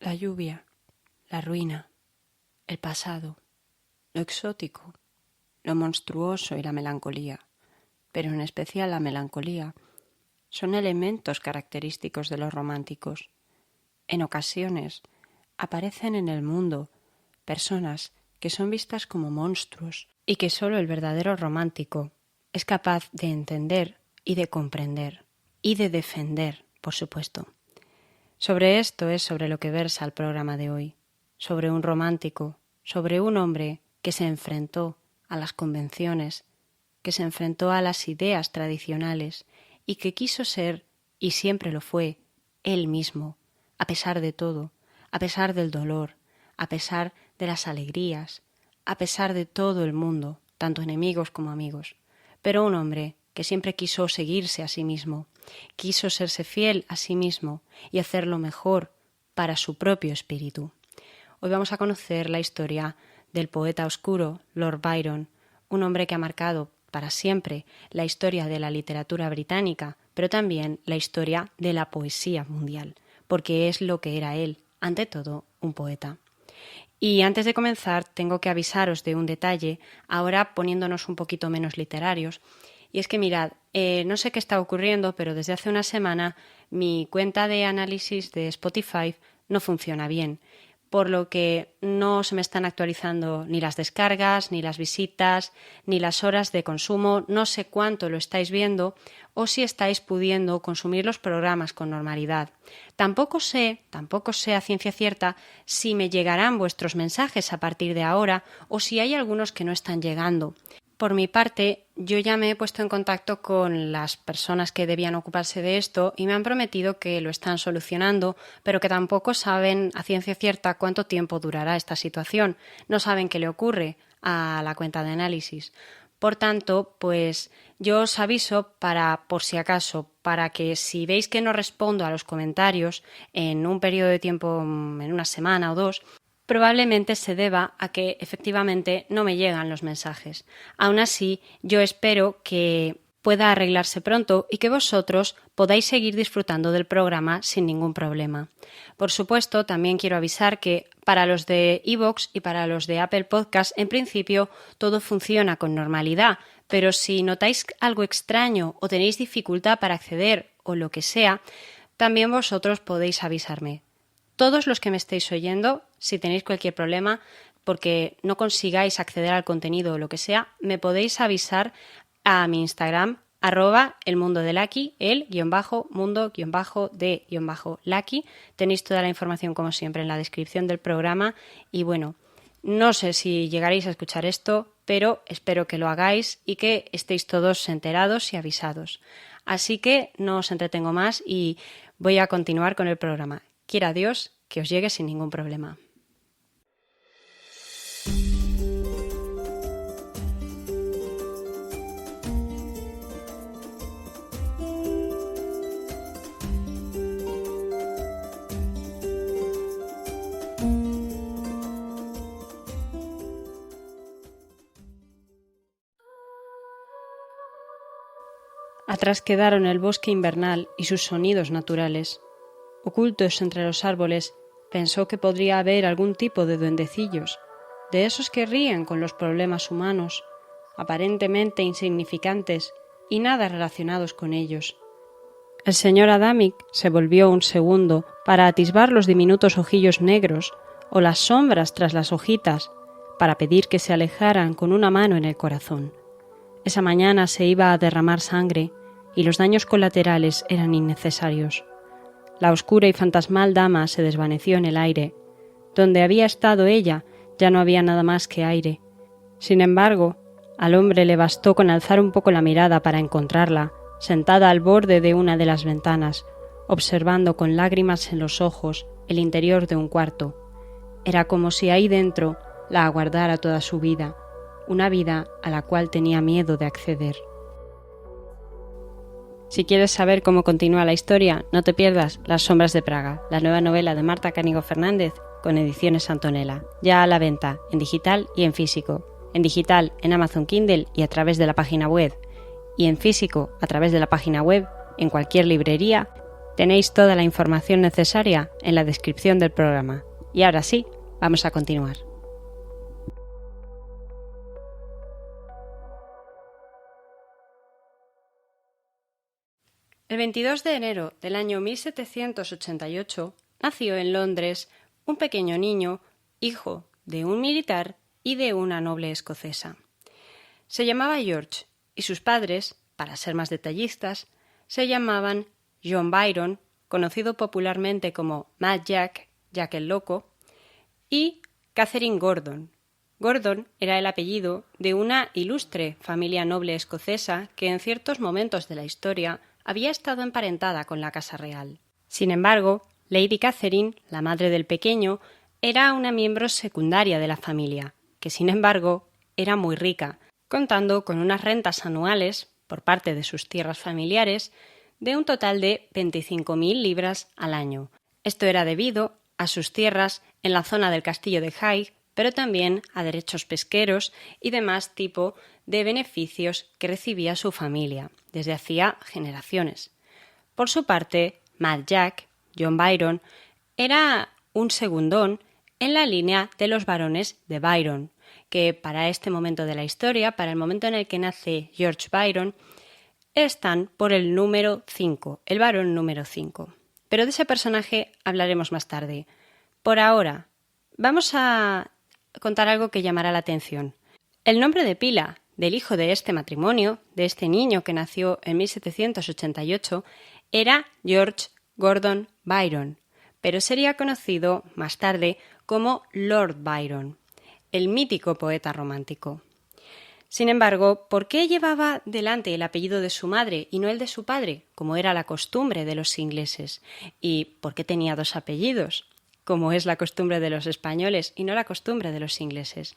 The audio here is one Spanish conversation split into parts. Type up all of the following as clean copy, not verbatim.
La lluvia, la ruina, el pasado, lo exótico, lo monstruoso y la melancolía, pero en especial la melancolía, son elementos característicos de los románticos. En ocasiones aparecen en el mundo personas que son vistas como monstruos y que solo el verdadero romántico es capaz de entender y de comprender y de defender, por supuesto. Sobre esto es sobre lo que versa el programa de hoy, sobre un romántico, sobre un hombre que se enfrentó a las convenciones, que se enfrentó a las ideas tradicionales y que quiso ser, y siempre lo fue, él mismo, a pesar de todo, a pesar del dolor, a pesar de las alegrías, a pesar de todo el mundo, tanto enemigos como amigos, pero un hombre que siempre quiso seguirse a sí mismo, quiso serse fiel a sí mismo y hacer lo mejor para su propio espíritu. Hoy vamos a conocer la historia del poeta oscuro Lord Byron, un hombre que ha marcado para siempre la historia de la literatura británica, pero también la historia de la poesía mundial, porque es lo que era él, ante todo, un poeta. Y antes de comenzar, tengo que avisaros de un detalle, ahora poniéndonos un poquito menos literarios. Y es que mirad, no sé qué está ocurriendo, pero desde hace una semana mi cuenta de análisis de Spotify no funciona bien, por lo que no se me están actualizando ni las descargas, ni las visitas, ni las horas de consumo. No sé cuánto lo estáis viendo o si estáis pudiendo consumir los programas con normalidad. Tampoco sé a ciencia cierta si me llegarán vuestros mensajes a partir de ahora o si hay algunos que no están llegando. Por mi parte, yo ya me he puesto en contacto con las personas que debían ocuparse de esto y me han prometido que lo están solucionando, pero que tampoco saben a ciencia cierta cuánto tiempo durará esta situación. No saben qué le ocurre a la cuenta de análisis. Por tanto, pues yo os aviso por si acaso, para que si veis que no respondo a los comentarios en un periodo de tiempo, en una semana o dos, probablemente se deba a que efectivamente no me llegan los mensajes. Aún así, yo espero que pueda arreglarse pronto y que vosotros podáis seguir disfrutando del programa sin ningún problema. Por supuesto, también quiero avisar que para los de iVoox y para los de Apple Podcast, en principio, todo funciona con normalidad, pero si notáis algo extraño o tenéis dificultad para acceder o lo que sea, también vosotros podéis avisarme. Todos los que me estéis oyendo, si tenéis cualquier problema porque no consigáis acceder al contenido o lo que sea, me podéis avisar a mi Instagram, @elmundodelaki, el_mundo_de_laki. Tenéis toda la información como siempre en la descripción del programa y bueno, no sé si llegaréis a escuchar esto, pero espero que lo hagáis y que estéis todos enterados y avisados. Así que no os entretengo más y voy a continuar con el programa. Quiera Dios que os llegue sin ningún problema. Atrás quedaron el bosque invernal y sus sonidos naturales. Ocultos entre los árboles, pensó que podría haber algún tipo de duendecillos, de esos que ríen con los problemas humanos, aparentemente insignificantes y nada relacionados con ellos. El señor Adamic se volvió un segundo para atisbar los diminutos ojillos negros o las sombras tras las hojitas, para pedir que se alejaran con una mano en el corazón. Esa mañana se iba a derramar sangre y los daños colaterales eran innecesarios. La oscura y fantasmal dama se desvaneció en el aire. Donde había estado ella ya no había nada más que aire. Sin embargo, al hombre le bastó con alzar un poco la mirada para encontrarla, sentada al borde de una de las ventanas, observando con lágrimas en los ojos el interior de un cuarto. Era como si ahí dentro la aguardara toda su vida, una vida a la cual tenía miedo de acceder. Si quieres saber cómo continúa la historia, no te pierdas Las sombras de Praga, la nueva novela de Marta Cánigo Fernández con Ediciones Antonella, ya a la venta en digital y en físico. En digital en Amazon Kindle y a través de la página web, y en físico a través de la página web en cualquier librería Tenéis toda la información necesaria en la descripción del programa. Y ahora sí, vamos a continuar. El 22 de enero del año 1788 nació en Londres un pequeño niño, hijo de un militar y de una noble escocesa. Se llamaba George y sus padres, para ser más detallistas, se llamaban John Byron, conocido popularmente como Mad Jack, Jack el Loco, y Catherine Gordon. Gordon era el apellido de una ilustre familia noble escocesa que en ciertos momentos de la historia había estado emparentada con la Casa Real. Sin embargo, Lady Catherine, la madre del pequeño, era una miembro secundaria de la familia, que sin embargo era muy rica, contando con unas rentas anuales, por parte de sus tierras familiares, de un total de 25.000 libras al año. Esto era debido a sus tierras en la zona del castillo de Hythe, pero también a derechos pesqueros y demás tipo de beneficios que recibía su familia desde hacía generaciones. Por su parte, Mad Jack, John Byron, era un segundón en la línea de los barones de Byron, que para este momento de la historia, para el momento en el que nace George Byron, están por el número 5, el varón número 5. Pero de ese personaje hablaremos más tarde. Por ahora, vamos a contar algo que llamará la atención. El nombre de pila del hijo de este matrimonio, de este niño que nació en 1788, era George Gordon Byron, pero sería conocido más tarde como Lord Byron, el mítico poeta romántico. Sin embargo, ¿por qué llevaba delante el apellido de su madre y no el de su padre, como era la costumbre de los ingleses? ¿Y por qué tenía dos apellidos, como es la costumbre de los españoles y no la costumbre de los ingleses?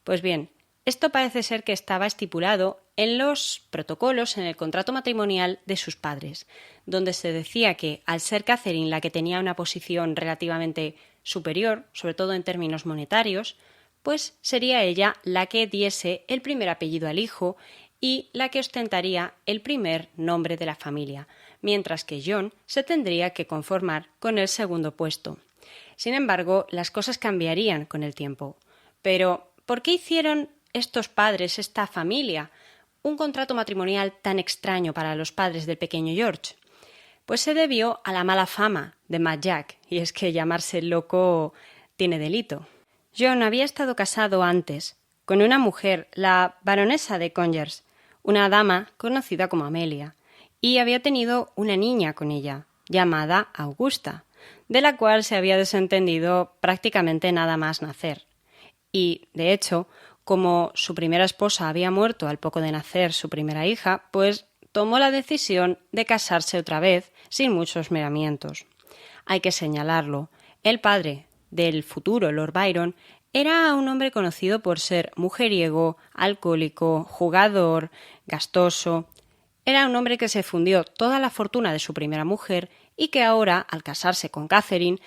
Pues bien, esto parece ser que estaba estipulado en los protocolos, en el contrato matrimonial de sus padres, donde se decía que, al ser Catherine la que tenía una posición relativamente superior, sobre todo en términos monetarios, pues sería ella la que diese el primer apellido al hijo y la que ostentaría el primer nombre de la familia, mientras que John se tendría que conformar con el segundo puesto. Sin embargo, las cosas cambiarían con el tiempo. Pero, ¿por qué hicieron estos padres, esta familia, un contrato matrimonial tan extraño para los padres del pequeño George? Pues se debió a la mala fama de Mad Jack, y es que llamarse loco tiene delito. John había estado casado antes con una mujer, la baronesa de Conyers, una dama conocida como Amelia, y había tenido una niña con ella, llamada Augusta, de la cual se había desentendido prácticamente nada más nacer. Y, de hecho, como su primera esposa había muerto al poco de nacer su primera hija, pues tomó la decisión de casarse otra vez sin muchos miramientos. Hay que señalarlo, el padre del futuro Lord Byron era un hombre conocido por ser mujeriego, alcohólico, jugador, gastoso. Era un hombre que se fundió toda la fortuna de su primera mujer y que ahora, al casarse con Catherine,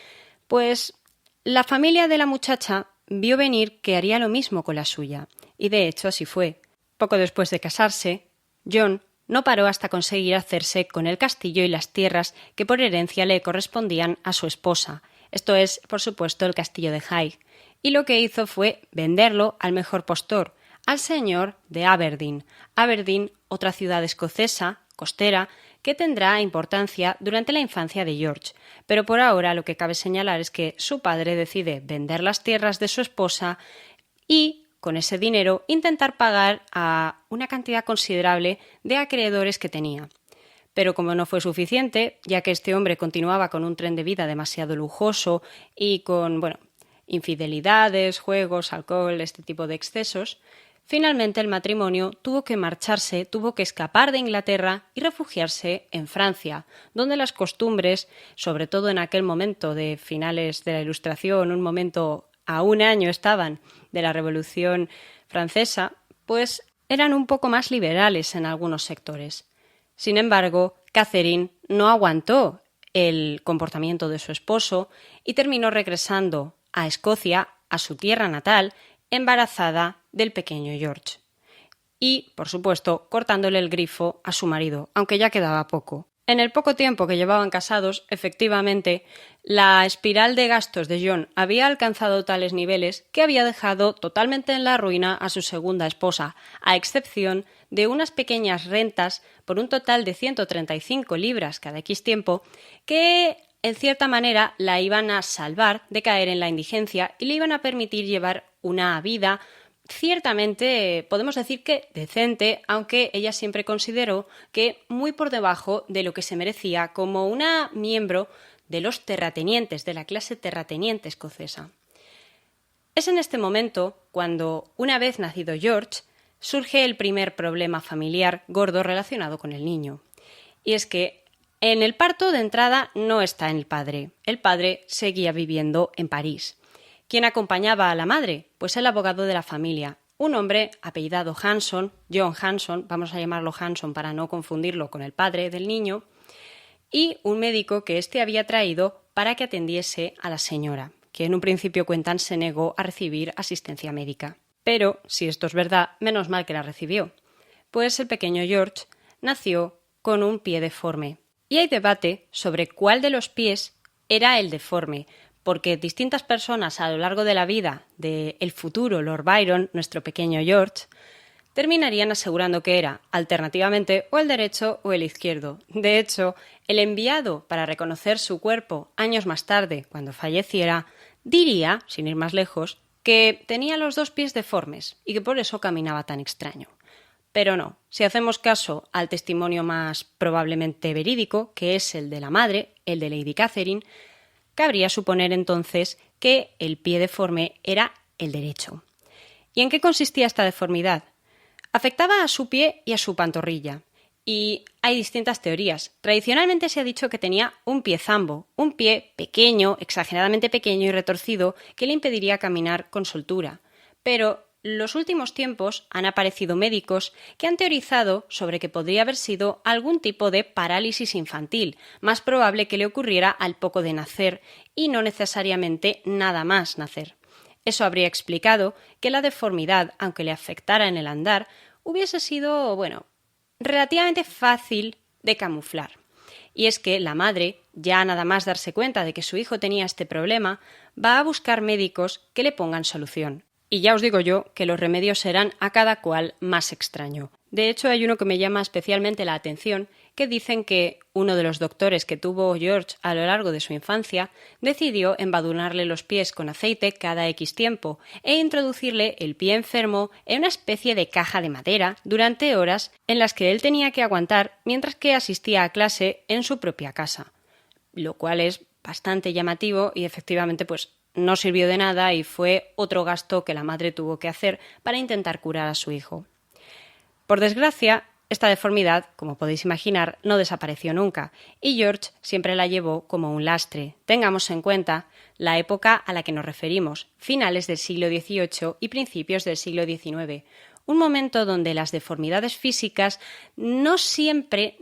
pues la familia de la muchacha vio venir que haría lo mismo con la suya, y de hecho así fue. Poco después de casarse, John no paró hasta conseguir hacerse con el castillo y las tierras que por herencia le correspondían a su esposa. Esto es, por supuesto, el castillo de Hythe. Y lo que hizo fue venderlo al mejor postor, al señor de Aberdeen. Aberdeen, otra ciudad escocesa, costera, que tendrá importancia durante la infancia de George. Pero por ahora lo que cabe señalar es que su padre decide vender las tierras de su esposa y, con ese dinero, intentar pagar a una cantidad considerable de acreedores que tenía. Pero como no fue suficiente, ya que este hombre continuaba con un tren de vida demasiado lujoso y con, infidelidades, juegos, alcohol, este tipo de excesos, finalmente el matrimonio tuvo que marcharse, tuvo que escapar de Inglaterra y refugiarse en Francia, donde las costumbres, sobre todo en aquel momento de finales de la Ilustración, un momento a un año estaban de la Revolución Francesa, pues eran un poco más liberales en algunos sectores. Sin embargo, Catherine no aguantó el comportamiento de su esposo y terminó regresando a Escocia, a su tierra natal, embarazada del pequeño George. Y, por supuesto, cortándole el grifo a su marido, aunque ya quedaba poco. En el poco tiempo que llevaban casados, efectivamente, la espiral de gastos de John había alcanzado tales niveles que había dejado totalmente en la ruina a su segunda esposa, a excepción de unas pequeñas rentas por un total de 135 libras cada X tiempo, que en cierta manera la iban a salvar de caer en la indigencia y le iban a permitir llevar una vida ciertamente, podemos decir que decente, aunque ella siempre consideró que muy por debajo de lo que se merecía como una miembro de los terratenientes, de la clase terrateniente escocesa. Es en este momento cuando, una vez nacido George, surge el primer problema familiar gordo relacionado con el niño. Y es que en el parto de entrada no está el padre. El padre seguía viviendo en París. ¿Quién acompañaba a la madre? Pues el abogado de la familia, un hombre apellidado Hanson, John Hanson, vamos a llamarlo Hanson para no confundirlo con el padre del niño, y un médico que éste había traído para que atendiese a la señora, que en un principio cuentan se negó a recibir asistencia médica. Pero, si esto es verdad, menos mal que la recibió, pues el pequeño George nació con un pie deforme. Y hay debate sobre cuál de los pies era el deforme, porque distintas personas a lo largo de la vida del futuro Lord Byron, nuestro pequeño George, terminarían asegurando que era, alternativamente, o el derecho o el izquierdo. De hecho, el enviado para reconocer su cuerpo años más tarde, cuando falleciera, diría, sin ir más lejos, que tenía los dos pies deformes y que por eso caminaba tan extraño. Pero no, si hacemos caso al testimonio más probablemente verídico, que es el de la madre, el de Lady Catherine, cabría suponer entonces que el pie deforme era el derecho. ¿Y en qué consistía esta deformidad? Afectaba a su pie y a su pantorrilla. Y hay distintas teorías. Tradicionalmente se ha dicho que tenía un pie zambo, un pie pequeño, exageradamente pequeño y retorcido, que le impediría caminar con soltura. Pero los últimos tiempos han aparecido médicos que han teorizado sobre que podría haber sido algún tipo de parálisis infantil, más probable que le ocurriera al poco de nacer y no necesariamente nada más nacer. Eso habría explicado que la deformidad, aunque le afectara en el andar, hubiese sido, relativamente fácil de camuflar. Y es que la madre, ya nada más darse cuenta de que su hijo tenía este problema, va a buscar médicos que le pongan solución. Y ya os digo yo que los remedios serán a cada cual más extraño. De hecho, hay uno que me llama especialmente la atención, que dicen que uno de los doctores que tuvo George a lo largo de su infancia decidió embadurnarle los pies con aceite cada X tiempo e introducirle el pie enfermo en una especie de caja de madera durante horas en las que él tenía que aguantar mientras que asistía a clase en su propia casa. Lo cual es bastante llamativo y efectivamente no sirvió de nada y fue otro gasto que la madre tuvo que hacer para intentar curar a su hijo. Por desgracia, esta deformidad, como podéis imaginar, no desapareció nunca y George siempre la llevó como un lastre. Tengamos en cuenta la época a la que nos referimos, finales del siglo XVIII y principios del siglo XIX, un momento donde las deformidades físicas no siempre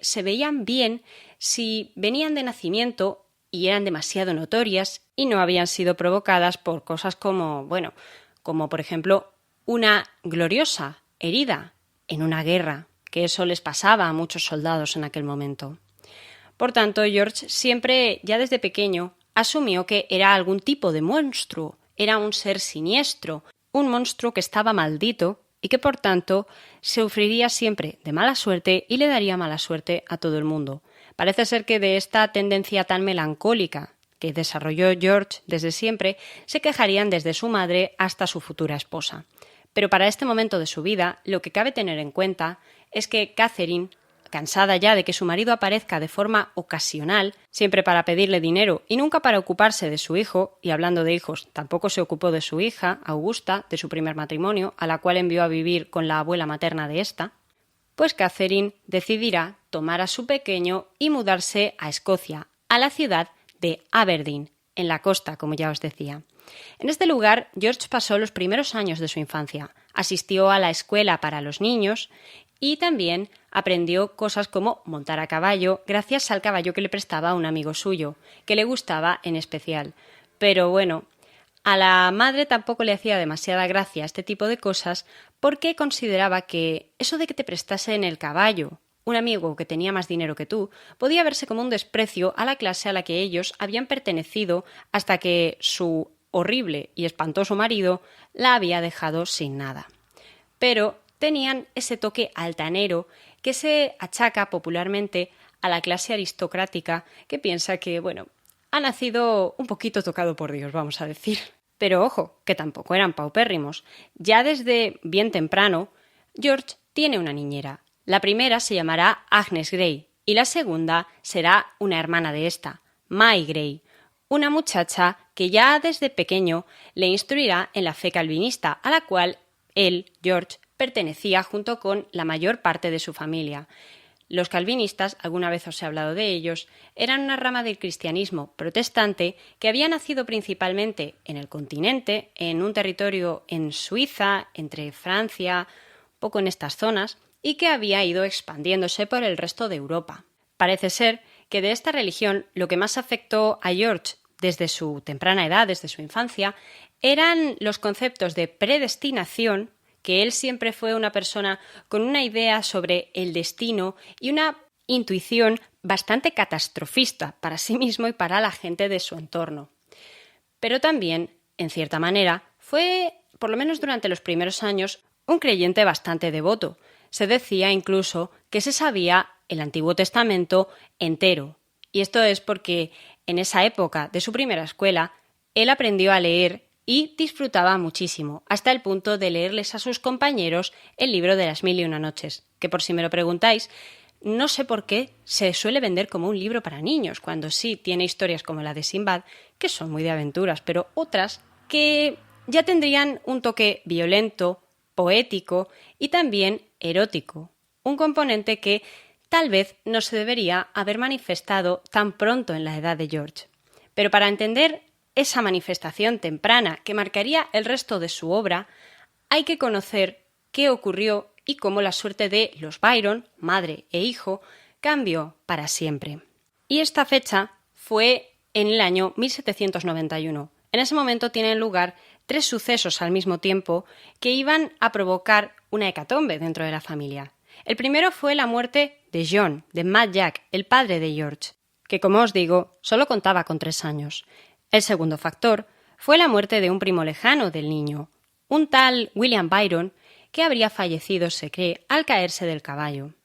se veían bien si venían de nacimiento y eran demasiado notorias y no habían sido provocadas por cosas como por ejemplo una gloriosa herida en una guerra, que eso les pasaba a muchos soldados en aquel momento. Por tanto, George siempre, ya desde pequeño, asumió que era algún tipo de monstruo, era un ser siniestro, un monstruo que estaba maldito y que por tanto sufriría siempre de mala suerte y le daría mala suerte a todo el mundo. Parece ser que de esta tendencia tan melancólica que desarrolló George desde siempre, se quejarían desde su madre hasta su futura esposa. Pero para este momento de su vida, lo que cabe tener en cuenta es que Catherine, cansada ya de que su marido aparezca de forma ocasional, siempre para pedirle dinero y nunca para ocuparse de su hijo, y hablando de hijos, tampoco se ocupó de su hija, Augusta, de su primer matrimonio, a la cual envió a vivir con la abuela materna de esta, pues Catherine decidirá tomar a su pequeño y mudarse a Escocia, a la ciudad de Aberdeen, en la costa, como ya os decía. En este lugar, George pasó los primeros años de su infancia, asistió a la escuela para los niños y también aprendió cosas como montar a caballo gracias al caballo que le prestaba un amigo suyo, que le gustaba en especial. Pero a la madre tampoco le hacía demasiada gracia este tipo de cosas porque consideraba que eso de que te prestasen el caballo un amigo que tenía más dinero que tú, podía verse como un desprecio a la clase a la que ellos habían pertenecido hasta que su horrible y espantoso marido la había dejado sin nada. Pero tenían ese toque altanero que se achaca popularmente a la clase aristocrática que piensa que, ha nacido un poquito tocado por Dios, vamos a decir. Pero ojo, que tampoco eran paupérrimos. Ya desde bien temprano, George tiene una niñera. La primera se llamará Agnes Grey y la segunda será una hermana de esta, May Grey, una muchacha que ya desde pequeño le instruirá en la fe calvinista, a la cual él, George, pertenecía junto con la mayor parte de su familia. Los calvinistas, alguna vez os he hablado de ellos, eran una rama del cristianismo protestante que había nacido principalmente en el continente, en un territorio en Suiza, entre Francia, un poco en estas zonas, y que había ido expandiéndose por el resto de Europa. Parece ser que de esta religión lo que más afectó a George desde su temprana edad, desde su infancia, eran los conceptos de predestinación, que él siempre fue una persona con una idea sobre el destino y una intuición bastante catastrofista para sí mismo y para la gente de su entorno. Pero también, en cierta manera, fue, por lo menos durante los primeros años, un creyente bastante devoto. Se decía incluso que se sabía el Antiguo Testamento entero. Y esto es porque en esa época de su primera escuela, él aprendió a leer y disfrutaba muchísimo, hasta el punto de leerles a sus compañeros el libro de las 1001 noches, que por si me lo preguntáis, no sé por qué se suele vender como un libro para niños, cuando sí tiene historias como la de Sinbad, que son muy de aventuras, pero otras que ya tendrían un toque violento, poético y también erótico, un componente que tal vez no se debería haber manifestado tan pronto en la edad de George. Pero para entender esa manifestación temprana que marcaría el resto de su obra, hay que conocer qué ocurrió y cómo la suerte de los Byron, madre e hijo, cambió para siempre. Y esta fecha fue en el año 1791. En ese momento tienen lugar 3 sucesos al mismo tiempo que iban a provocar una hecatombe dentro de la familia. El primero fue la muerte de John, de Mad Jack, el padre de George, que, como os digo, solo contaba con 3 años. El segundo factor fue la muerte de un primo lejano del niño, un tal William Byron, que habría fallecido, se cree, al caerse del caballo.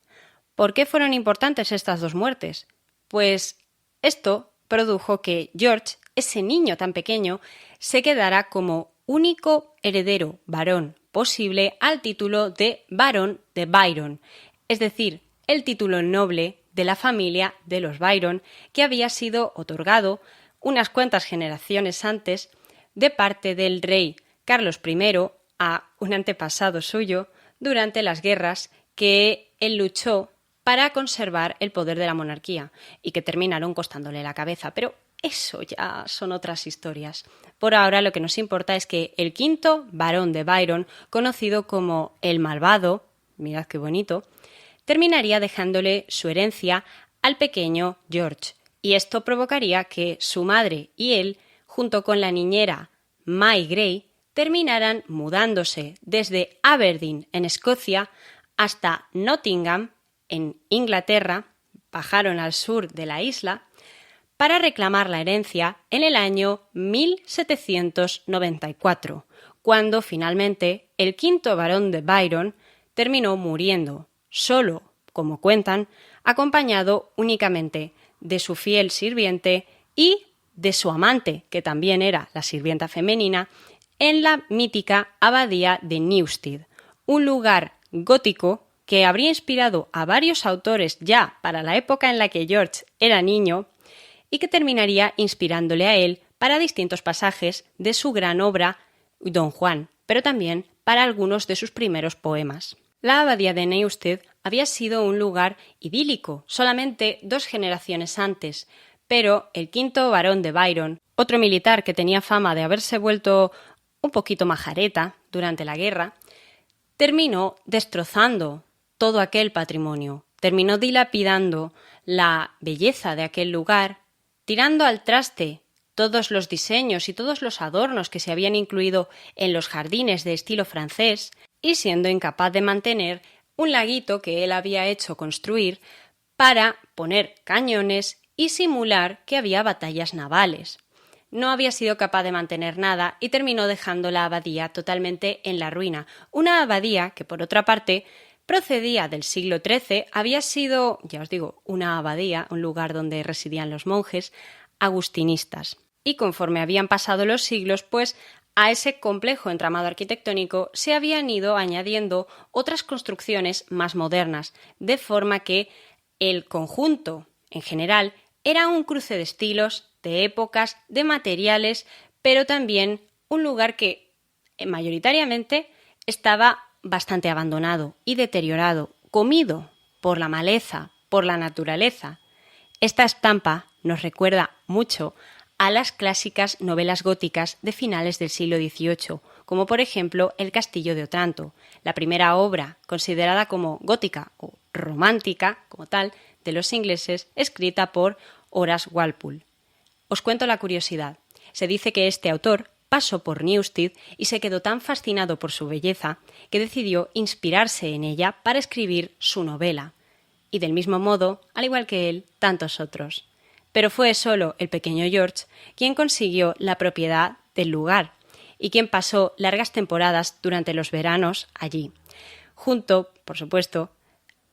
¿Por qué fueron importantes estas 2 muertes? Pues esto produjo que George, ese niño tan pequeño, se quedara como único heredero varón posible al título de barón de Byron, es decir, el título noble de la familia de los Byron, que había sido otorgado unas cuantas generaciones antes de parte del rey Carlos I a un antepasado suyo durante las guerras que él luchó para conservar el poder de la monarquía y que terminaron costándole la cabeza. Pero eso ya son otras historias. Por ahora lo que nos importa es que el quinto barón de Byron, conocido como el Malvado, mirad qué bonito, terminaría dejándole su herencia al pequeño George. Y esto provocaría que su madre y él, junto con la niñera May Grey, terminaran mudándose desde Aberdeen, en Escocia, hasta Nottingham, en Inglaterra, bajaron al sur de la isla, para reclamar la herencia en el año 1794, cuando finalmente el quinto barón de Byron terminó muriendo, solo, como cuentan, acompañado únicamente de su fiel sirviente y de su amante, que también era la sirvienta femenina, en la mítica abadía de Newstead, un lugar gótico que habría inspirado a varios autores ya para la época en la que George era niño y que terminaría inspirándole a él para distintos pasajes de su gran obra Don Juan, pero también para algunos de sus primeros poemas. La abadía de Newstead había sido un lugar idílico solamente 2 generaciones antes, pero el quinto barón de Byron, otro militar que tenía fama de haberse vuelto un poquito majareta durante la guerra, terminó destrozando todo aquel patrimonio, terminó dilapidando la belleza de aquel lugar, tirando al traste todos los diseños y todos los adornos que se habían incluido en los jardines de estilo francés y siendo incapaz de mantener un laguito que él había hecho construir para poner cañones y simular que había batallas navales. No había sido capaz de mantener nada y terminó dejando la abadía totalmente en la ruina. Una abadía que, por otra parte, procedía del siglo XIII, había sido, ya os digo, una abadía, un lugar donde residían los monjes agustinistas. Y conforme habían pasado los siglos, pues a ese complejo entramado arquitectónico se habían ido añadiendo otras construcciones más modernas, de forma que el conjunto, en general, era un cruce de estilos, de épocas, de materiales, pero también un lugar que mayoritariamente estaba bastante abandonado y deteriorado, comido por la maleza, por la naturaleza. Esta estampa nos recuerda mucho a las clásicas novelas góticas de finales del siglo XVIII, como por ejemplo El Castillo de Otranto, la primera obra considerada como gótica o romántica, como tal, de los ingleses, escrita por Horace Walpole. Os cuento la curiosidad. Se dice que este autor pasó por Newstead y se quedó tan fascinado por su belleza que decidió inspirarse en ella para escribir su novela. Y del mismo modo, al igual que él, tantos otros. Pero fue solo el pequeño George quien consiguió la propiedad del lugar y quien pasó largas temporadas durante los veranos allí, junto, por supuesto,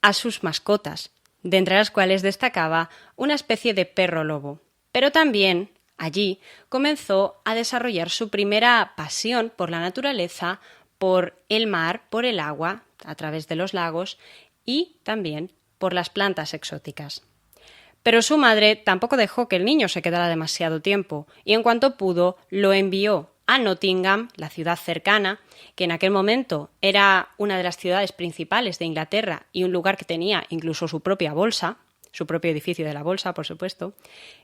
a sus mascotas, de entre las cuales destacaba una especie de perro lobo. Pero también allí comenzó a desarrollar su primera pasión por la naturaleza, por el mar, por el agua, a través de los lagos y también por las plantas exóticas. Pero su madre tampoco dejó que el niño se quedara demasiado tiempo y en cuanto pudo lo envió a Nottingham, la ciudad cercana, que en aquel momento era una de las ciudades principales de Inglaterra y un lugar que tenía incluso su propia bolsa, su propio edificio de la bolsa, por supuesto,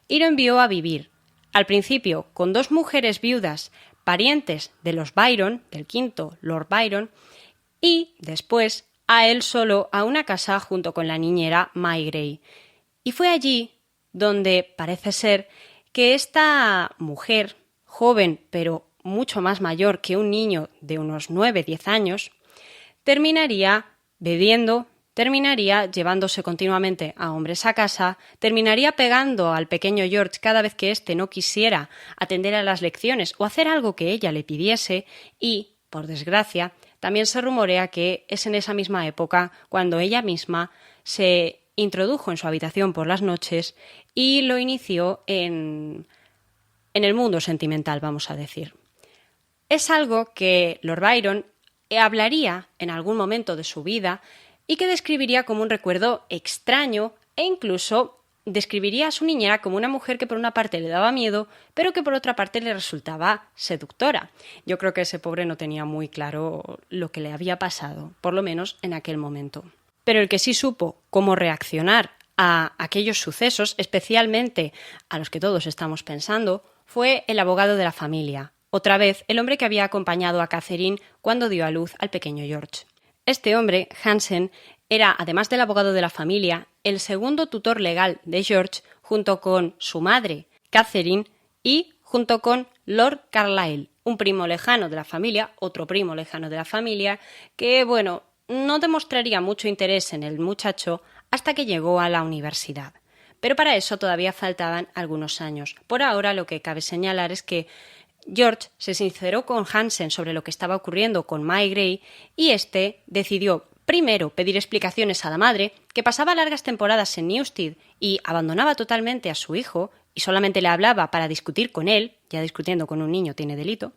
y lo envió a vivir, al principio con 2 mujeres viudas, parientes de los Byron, del quinto Lord Byron, y después a él solo a una casa junto con la niñera May Grey. Y fue allí donde parece ser que esta mujer, joven pero mucho más mayor que un niño de unos 9-10 años, terminaría bebiendo, terminaría llevándose continuamente a hombres a casa, terminaría pegando al pequeño George cada vez que éste no quisiera atender a las lecciones o hacer algo que ella le pidiese y, por desgracia, también se rumorea que es en esa misma época cuando ella misma se introdujo en su habitación por las noches y lo inició en el mundo sentimental, vamos a decir. Es algo que Lord Byron hablaría en algún momento de su vida y que describiría como un recuerdo extraño e incluso describiría a su niñera como una mujer que por una parte le daba miedo, pero que por otra parte le resultaba seductora. Yo creo que ese pobre no tenía muy claro lo que le había pasado, por lo menos en aquel momento. Pero el que sí supo cómo reaccionar a aquellos sucesos, especialmente a los que todos estamos pensando, fue el abogado de la familia, otra vez el hombre que había acompañado a Catherine cuando dio a luz al pequeño George. Este hombre, Hansen, era, además del abogado de la familia, el segundo tutor legal de George junto con su madre, Catherine, y junto con Lord Carlisle, un primo lejano de la familia, otro primo lejano de la familia, que, bueno, no demostraría mucho interés en el muchacho hasta que llegó a la universidad. Pero para eso todavía faltaban algunos años. Por ahora lo que cabe señalar es que George se sinceró con Hansen sobre lo que estaba ocurriendo con May Grey y éste decidió primero pedir explicaciones a la madre, que pasaba largas temporadas en Newstead y abandonaba totalmente a su hijo y solamente le hablaba para discutir con él, ya discutiendo con un niño tiene delito,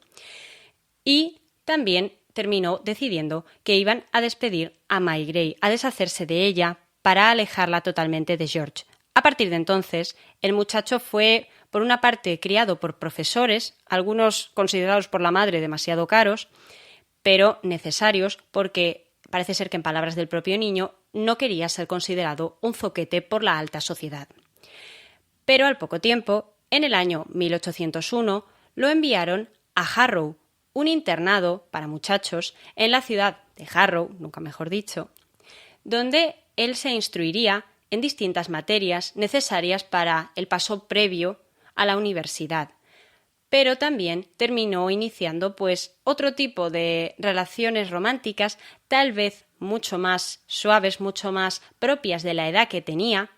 y también terminó decidiendo que iban a despedir a May Grey, a deshacerse de ella para alejarla totalmente de George. A partir de entonces, el muchacho fue, por una parte, criado por profesores, algunos considerados por la madre demasiado caros, pero necesarios porque parece ser que, en palabras del propio niño, no quería ser considerado un zoquete por la alta sociedad. Pero al poco tiempo, en el año 1801, lo enviaron a Harrow, un internado para muchachos en la ciudad de Harrow, nunca mejor dicho, donde él se instruiría en distintas materias necesarias para el paso previo a la universidad. Pero también terminó iniciando pues otro tipo de relaciones románticas tal vez mucho más suaves, mucho más propias de la edad que tenía.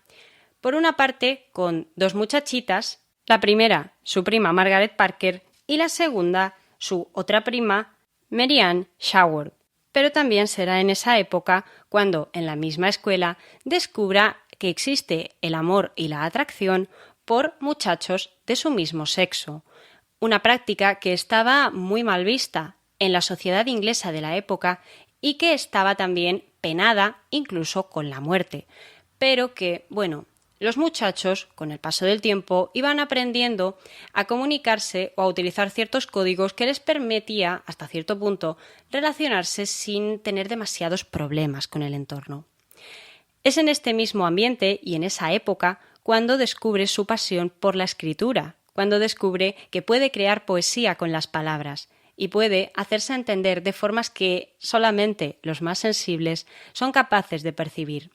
Por una parte, con dos muchachitas, la primera, su prima Margaret Parker, y la segunda, su otra prima, Mary Ann Sherwood. Pero también será en esa época cuando, en la misma escuela, descubra que existe el amor y la atracción por muchachos de su mismo sexo, una práctica que estaba muy mal vista en la sociedad inglesa de la época y que estaba también penada incluso con la muerte, pero que, los muchachos, con el paso del tiempo, iban aprendiendo a comunicarse o a utilizar ciertos códigos que les permitía, hasta cierto punto, relacionarse sin tener demasiados problemas con el entorno. Es en este mismo ambiente y en esa época cuando descubre su pasión por la escritura, cuando descubre que puede crear poesía con las palabras y puede hacerse entender de formas que solamente los más sensibles son capaces de percibir.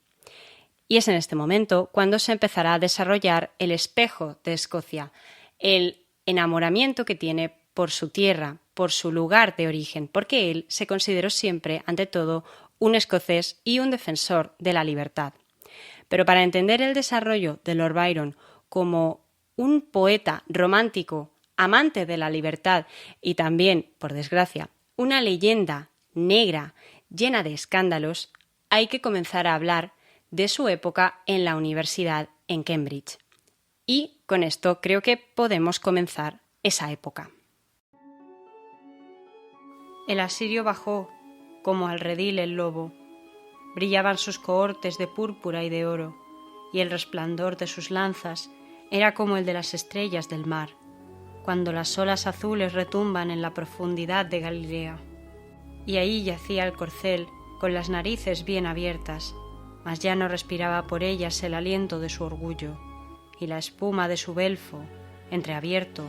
Y es en este momento cuando se empezará a desarrollar el espejo de Escocia, el enamoramiento que tiene por su tierra, por su lugar de origen, porque él se consideró siempre, ante todo, un escocés y un defensor de la libertad. Pero para entender el desarrollo de Lord Byron como un poeta romántico, amante de la libertad y también, por desgracia, una leyenda negra llena de escándalos, hay que comenzar a hablar de su época en la universidad en Cambridge. Y con esto creo que podemos comenzar esa época. El asirio bajó, como al redil el lobo. Brillaban sus cohortes de púrpura y de oro, y el resplandor de sus lanzas era como el de las estrellas del mar, cuando las olas azules retumban en la profundidad de Galilea. Y ahí yacía el corcel, con las narices bien abiertas, mas ya no respiraba por ellas el aliento de su orgullo, y la espuma de su belfo, entreabierto,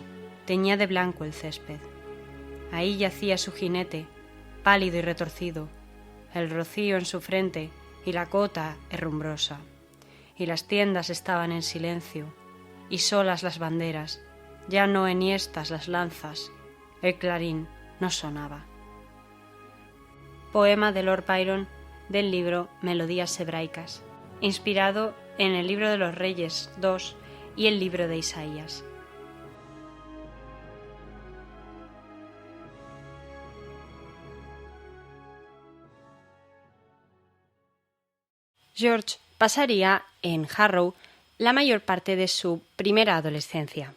teñía de blanco el césped. Ahí yacía su jinete, pálido y retorcido, el rocío en su frente y la cota herrumbrosa, y las tiendas estaban en silencio, y solas las banderas, ya no enhiestas las lanzas, el clarín no sonaba. Poema de Lord Byron del libro Melodías hebraicas, inspirado en el libro de los Reyes 2 y el libro de Isaías. George pasaría en Harrow la mayor parte de su primera adolescencia.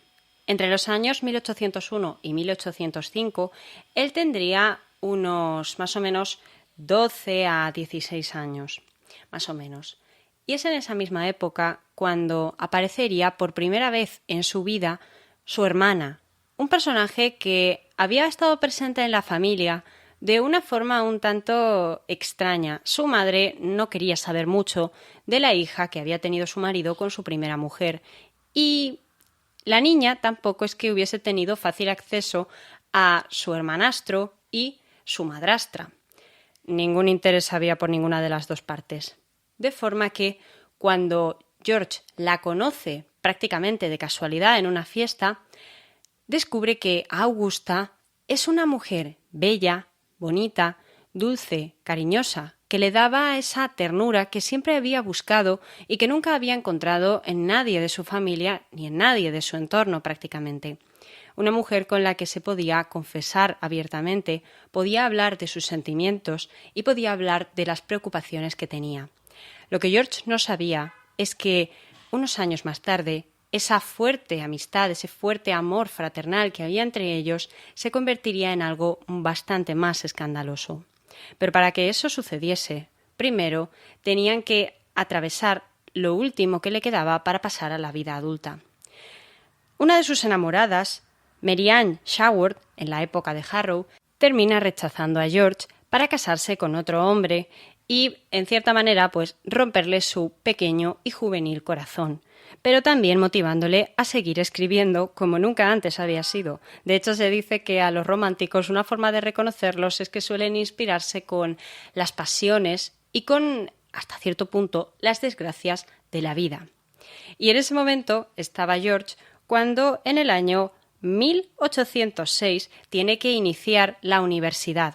Entre los años 1801 y 1805, él tendría unos más o menos 12 a 16 años, más o menos. Y es en esa misma época cuando aparecería por primera vez en su vida su hermana, un personaje que había estado presente en la familia de una forma un tanto extraña. Su madre no quería saber mucho de la hija que había tenido su marido con su primera mujer y la niña tampoco es que hubiese tenido fácil acceso a su hermanastro y su madrastra. Ningún interés había por ninguna de las dos partes. De forma que cuando George la conoce prácticamente de casualidad en una fiesta, descubre que Augusta es una mujer bella, bonita, dulce, cariñosa, que le daba esa ternura que siempre había buscado y que nunca había encontrado en nadie de su familia ni en nadie de su entorno prácticamente. Una mujer con la que se podía confesar abiertamente, podía hablar de sus sentimientos y podía hablar de las preocupaciones que tenía. Lo que George no sabía es que, unos años más tarde, esa fuerte amistad, ese fuerte amor fraternal que había entre ellos, se convertiría en algo bastante más escandaloso. Pero para que eso sucediese, primero tenían que atravesar lo último que le quedaba para pasar a la vida adulta. Una de sus enamoradas, Mary Ann Sherwood, en la época de Harrow, termina rechazando a George para casarse con otro hombre y, en cierta manera, romperle su pequeño y juvenil corazón, pero también motivándole a seguir escribiendo como nunca antes había sido. De hecho, se dice que a los románticos una forma de reconocerlos es que suelen inspirarse con las pasiones y con, hasta cierto punto, las desgracias de la vida. Y en ese momento estaba George cuando, en el año 1806, tiene que iniciar la universidad.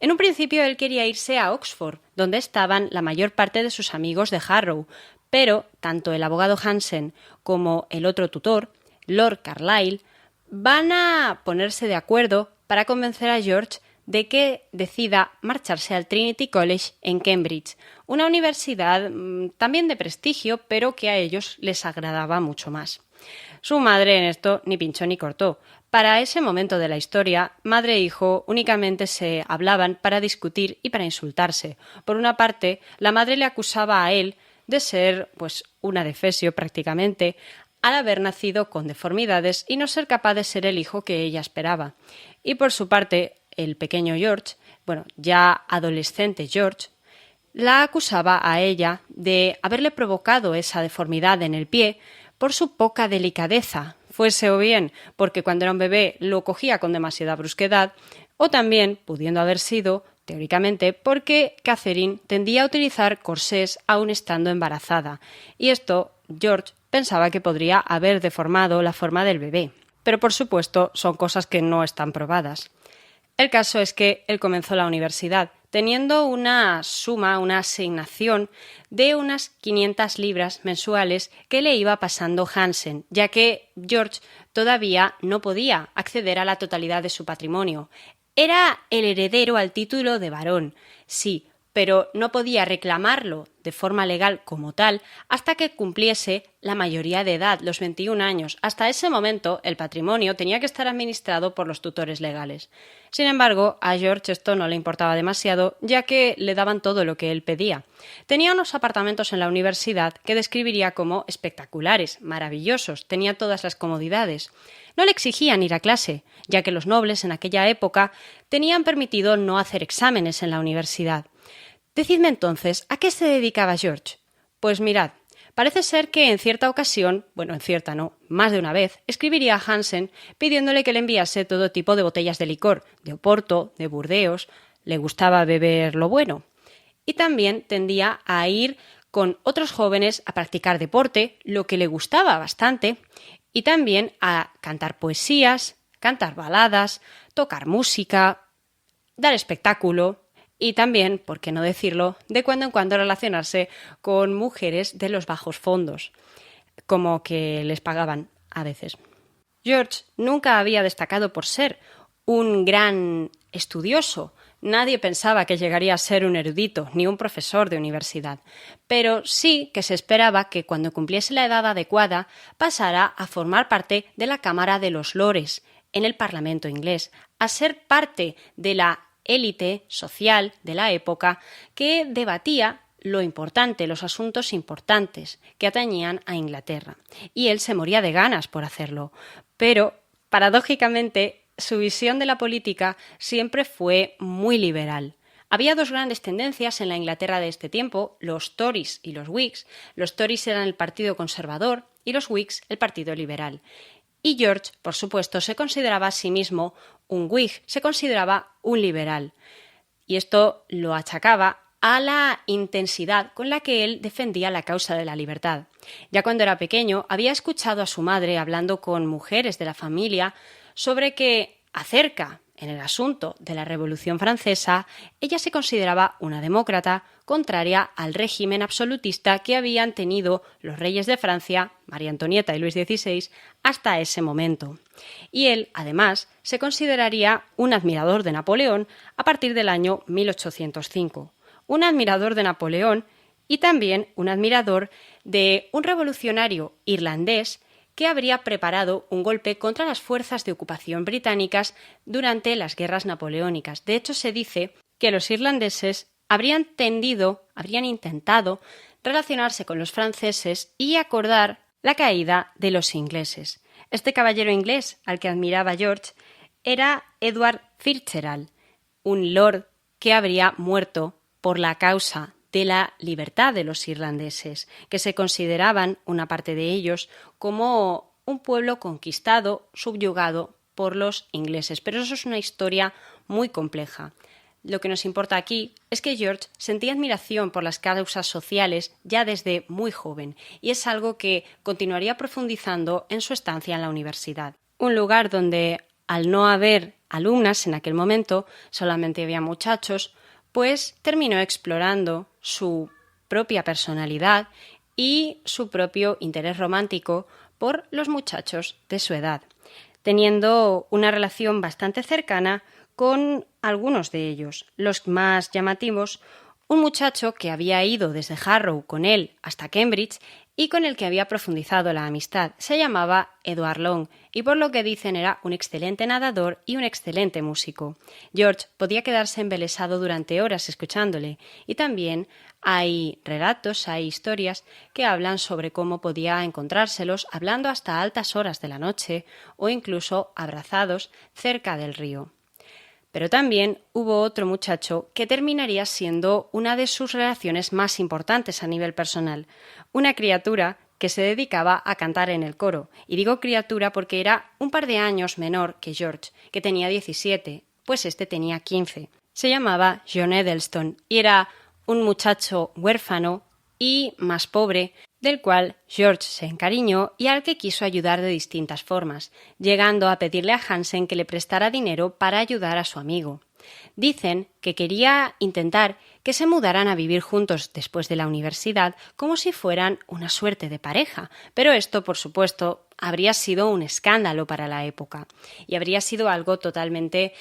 En un principio él quería irse a Oxford, donde estaban la mayor parte de sus amigos de Harrow, pero tanto el abogado Hansen como el otro tutor, Lord Carlisle, van a ponerse de acuerdo para convencer a George de que decida marcharse al Trinity College en Cambridge, una universidad también de prestigio, pero que a ellos les agradaba mucho más. Su madre en esto ni pinchó ni cortó. Para ese momento de la historia, madre e hijo únicamente se hablaban para discutir y para insultarse. Por una parte, la madre le acusaba a él de ser, un adefesio prácticamente, al haber nacido con deformidades y no ser capaz de ser el hijo que ella esperaba. Y por su parte, el pequeño George, ya adolescente George, la acusaba a ella de haberle provocado esa deformidad en el pie por su poca delicadeza, fuese o bien porque cuando era un bebé lo cogía con demasiada brusquedad, o también, pudiendo haber sido, teóricamente, porque Catherine tendía a utilizar corsés aún estando embarazada, y esto George pensaba que podría haber deformado la forma del bebé. Pero por supuesto son cosas que no están probadas. El caso es que él comenzó la universidad teniendo una asignación de unas 500 libras mensuales que le iba pasando Hansen, ya que George todavía no podía acceder a la totalidad de su patrimonio. Era el heredero al título de barón, sí, pero no podía reclamarlo de forma legal como tal hasta que cumpliese la mayoría de edad, los 21 años. Hasta ese momento, el patrimonio tenía que estar administrado por los tutores legales. Sin embargo, a George esto no le importaba demasiado, ya que le daban todo lo que él pedía. Tenía unos apartamentos en la universidad que describiría como espectaculares, maravillosos, tenía todas las comodidades. No le exigían ir a clase, ya que los nobles en aquella época tenían permitido no hacer exámenes en la universidad. Decidme entonces, ¿a qué se dedicaba George? Pues mirad, parece ser que en cierta ocasión, más de una vez, escribiría a Hansen pidiéndole que le enviase todo tipo de botellas de licor, de Oporto, de Burdeos, le gustaba beber lo bueno. Y también tendía a ir con otros jóvenes a practicar deporte, lo que le gustaba bastante, y también a cantar poesías, cantar baladas, tocar música, dar espectáculo. Y también, por qué no decirlo, de cuando en cuando relacionarse con mujeres de los bajos fondos, como que les pagaban a veces. George nunca había destacado por ser un gran estudioso. Nadie pensaba que llegaría a ser un erudito ni un profesor de universidad, pero sí que se esperaba que cuando cumpliese la edad adecuada pasara a formar parte de la Cámara de los Lores en el Parlamento inglés, a ser parte de la élite social de la época que debatía lo importante, los asuntos importantes que atañían a Inglaterra. Y él se moría de ganas por hacerlo. Pero, paradójicamente, su visión de la política siempre fue muy liberal. Había dos grandes tendencias en la Inglaterra de este tiempo, los Tories y los Whigs. Los Tories eran el partido conservador y los Whigs el partido liberal. Y George, por supuesto, se consideraba a sí mismo un Whig, se consideraba un liberal. Y esto lo achacaba a la intensidad con la que él defendía la causa de la libertad. Ya cuando era pequeño, había escuchado a su madre hablando con mujeres de la familia sobre que, acerca en el asunto de la Revolución Francesa, ella se consideraba una demócrata contraria al régimen absolutista que habían tenido los reyes de Francia, María Antonieta y Luis XVI, hasta ese momento. Y él, además, se consideraría un admirador de Napoleón a partir del año 1805. Un admirador de Napoleón y también un admirador de un revolucionario irlandés que habría preparado un golpe contra las fuerzas de ocupación británicas durante las guerras napoleónicas. De hecho, se dice que los irlandeses habrían intentado relacionarse con los franceses y acordar la caída de los ingleses. Este caballero inglés al que admiraba George era Edward Fitzgerald, un lord que habría muerto por la causa de la libertad de los irlandeses, que se consideraban, una parte de ellos, como un pueblo conquistado, subyugado por los ingleses. Pero eso es una historia muy compleja. Lo que nos importa aquí es que George sentía admiración por las causas sociales ya desde muy joven, y es algo que continuaría profundizando en su estancia en la universidad. Un lugar donde, al no haber alumnas en aquel momento, solamente había muchachos, pues terminó explorando su propia personalidad y su propio interés romántico por los muchachos de su edad, teniendo una relación bastante cercana con algunos de ellos. Los más llamativos, un muchacho que había ido desde Harrow con él hasta Cambridge y con el que había profundizado la amistad. Se llamaba Edward Long y por lo que dicen era un excelente nadador y un excelente músico. George podía quedarse embelesado durante horas escuchándole y también hay relatos, hay historias que hablan sobre cómo podía encontrárselos hablando hasta altas horas de la noche o incluso abrazados cerca del río. Pero también hubo otro muchacho que terminaría siendo una de sus relaciones más importantes a nivel personal, una criatura que se dedicaba a cantar en el coro. Y digo criatura porque era un par de años menor que George, que tenía 17, pues este tenía 15. Se llamaba John Edelstone y era un muchacho huérfano y más pobre, del cual George se encariñó y al que quiso ayudar de distintas formas, llegando a pedirle a Hansen que le prestara dinero para ayudar a su amigo. Dicen que quería intentar que se mudaran a vivir juntos después de la universidad como si fueran una suerte de pareja, pero esto, por supuesto, habría sido un escándalo para la época y habría sido algo totalmente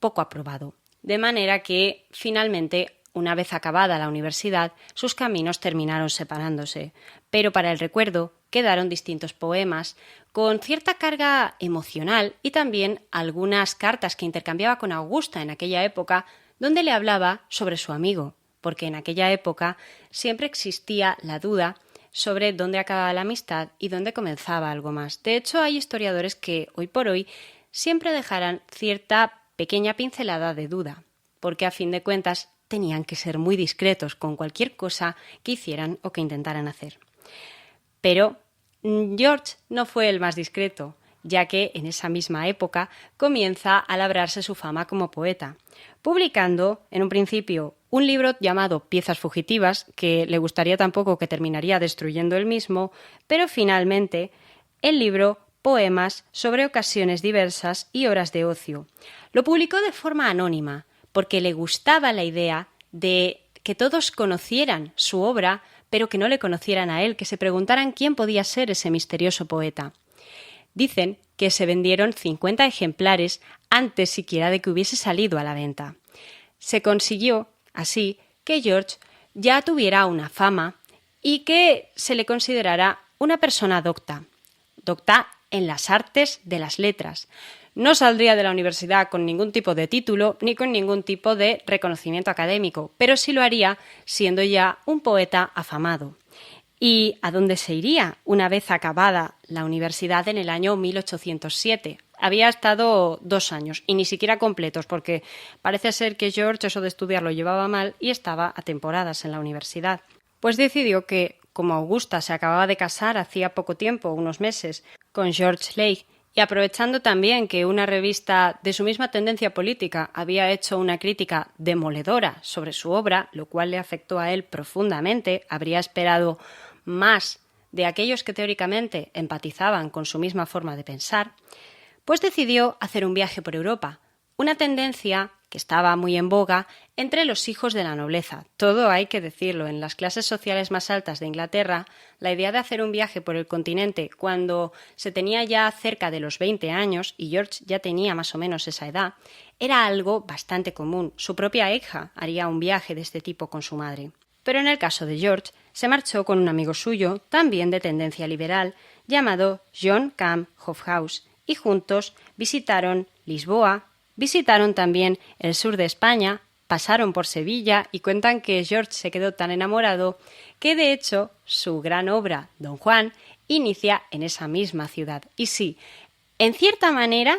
poco aprobado. De manera que, finalmente, una vez acabada la universidad, sus caminos terminaron separándose, pero para el recuerdo quedaron distintos poemas con cierta carga emocional y también algunas cartas que intercambiaba con Augusta en aquella época, donde le hablaba sobre su amigo, porque en aquella época siempre existía la duda sobre dónde acababa la amistad y dónde comenzaba algo más. De hecho, hay historiadores que hoy por hoy siempre dejarán cierta pequeña pincelada de duda, porque a fin de cuentas tenían que ser muy discretos con cualquier cosa que hicieran o que intentaran hacer. Pero George no fue el más discreto, ya que en esa misma época comienza a labrarse su fama como poeta, publicando en un principio un libro llamado Piezas fugitivas, que le gustaría tampoco que terminaría destruyendo él mismo, pero finalmente el libro Poemas sobre ocasiones diversas y horas de ocio. Lo publicó de forma anónima, porque le gustaba la idea de que todos conocieran su obra, pero que no le conocieran a él, que se preguntaran quién podía ser ese misterioso poeta. Dicen que se vendieron 50 ejemplares antes siquiera de que hubiese salido a la venta. Se consiguió, así, que George ya tuviera una fama y que se le considerara una persona docta en las artes de las letras. No saldría de la universidad con ningún tipo de título ni con ningún tipo de reconocimiento académico, pero sí lo haría siendo ya un poeta afamado. ¿Y a dónde se iría una vez acabada la universidad en el año 1807? Había estado 2 años y ni siquiera completos, porque parece ser que George eso de estudiar lo llevaba mal y estaba a temporadas en la universidad. Pues decidió que, como Augusta se acababa de casar hacía poco tiempo, unos meses, con George Lake, y aprovechando también que una revista de su misma tendencia política había hecho una crítica demoledora sobre su obra, lo cual le afectó a él profundamente, habría esperado más de aquellos que teóricamente empatizaban con su misma forma de pensar, pues decidió hacer un viaje por Europa, una tendencia que estaba muy en boga entre los hijos de la nobleza. Todo hay que decirlo, en las clases sociales más altas de Inglaterra, la idea de hacer un viaje por el continente cuando se tenía ya cerca de los 20 años, y George ya tenía más o menos esa edad, era algo bastante común. Su propia hija haría un viaje de este tipo con su madre. Pero en el caso de George, se marchó con un amigo suyo, también de tendencia liberal, llamado John Camp Hobhouse, y juntos visitaron Lisboa, visitaron también el sur de España, pasaron por Sevilla y cuentan que George se quedó tan enamorado que, de hecho, su gran obra, Don Juan, inicia en esa misma ciudad. Y sí, en cierta manera,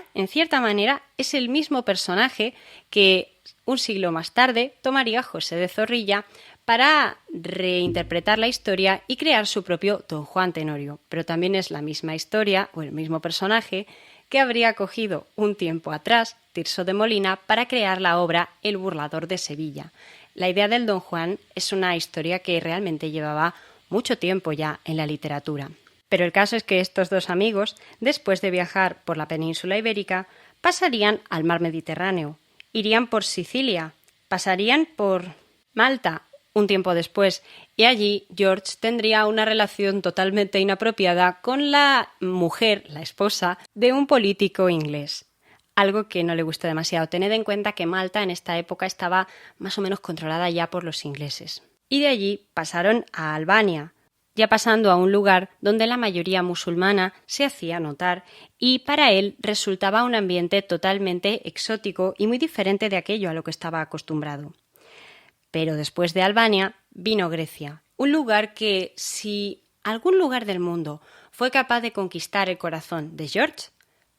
es el mismo personaje que un siglo más tarde tomaría José de Zorrilla para reinterpretar la historia y crear su propio Don Juan Tenorio. Pero también es la misma historia o el mismo personaje que habría cogido un tiempo atrás Tirso de Molina para crear la obra El burlador de Sevilla. La idea del Don Juan es una historia que realmente llevaba mucho tiempo ya en la literatura. Pero el caso es que estos dos amigos, después de viajar por la península ibérica, pasarían al mar Mediterráneo, irían por Sicilia, pasarían por Malta un tiempo después, y allí George tendría una relación totalmente inapropiada con la mujer, la esposa, de un político inglés. Algo que no le gustó demasiado. Tened en cuenta que Malta en esta época estaba más o menos controlada ya por los ingleses. Y de allí pasaron a Albania, ya pasando a un lugar donde la mayoría musulmana se hacía notar y para él resultaba un ambiente totalmente exótico y muy diferente de aquello a lo que estaba acostumbrado. Pero después de Albania vino Grecia, un lugar que, si algún lugar del mundo fue capaz de conquistar el corazón de George,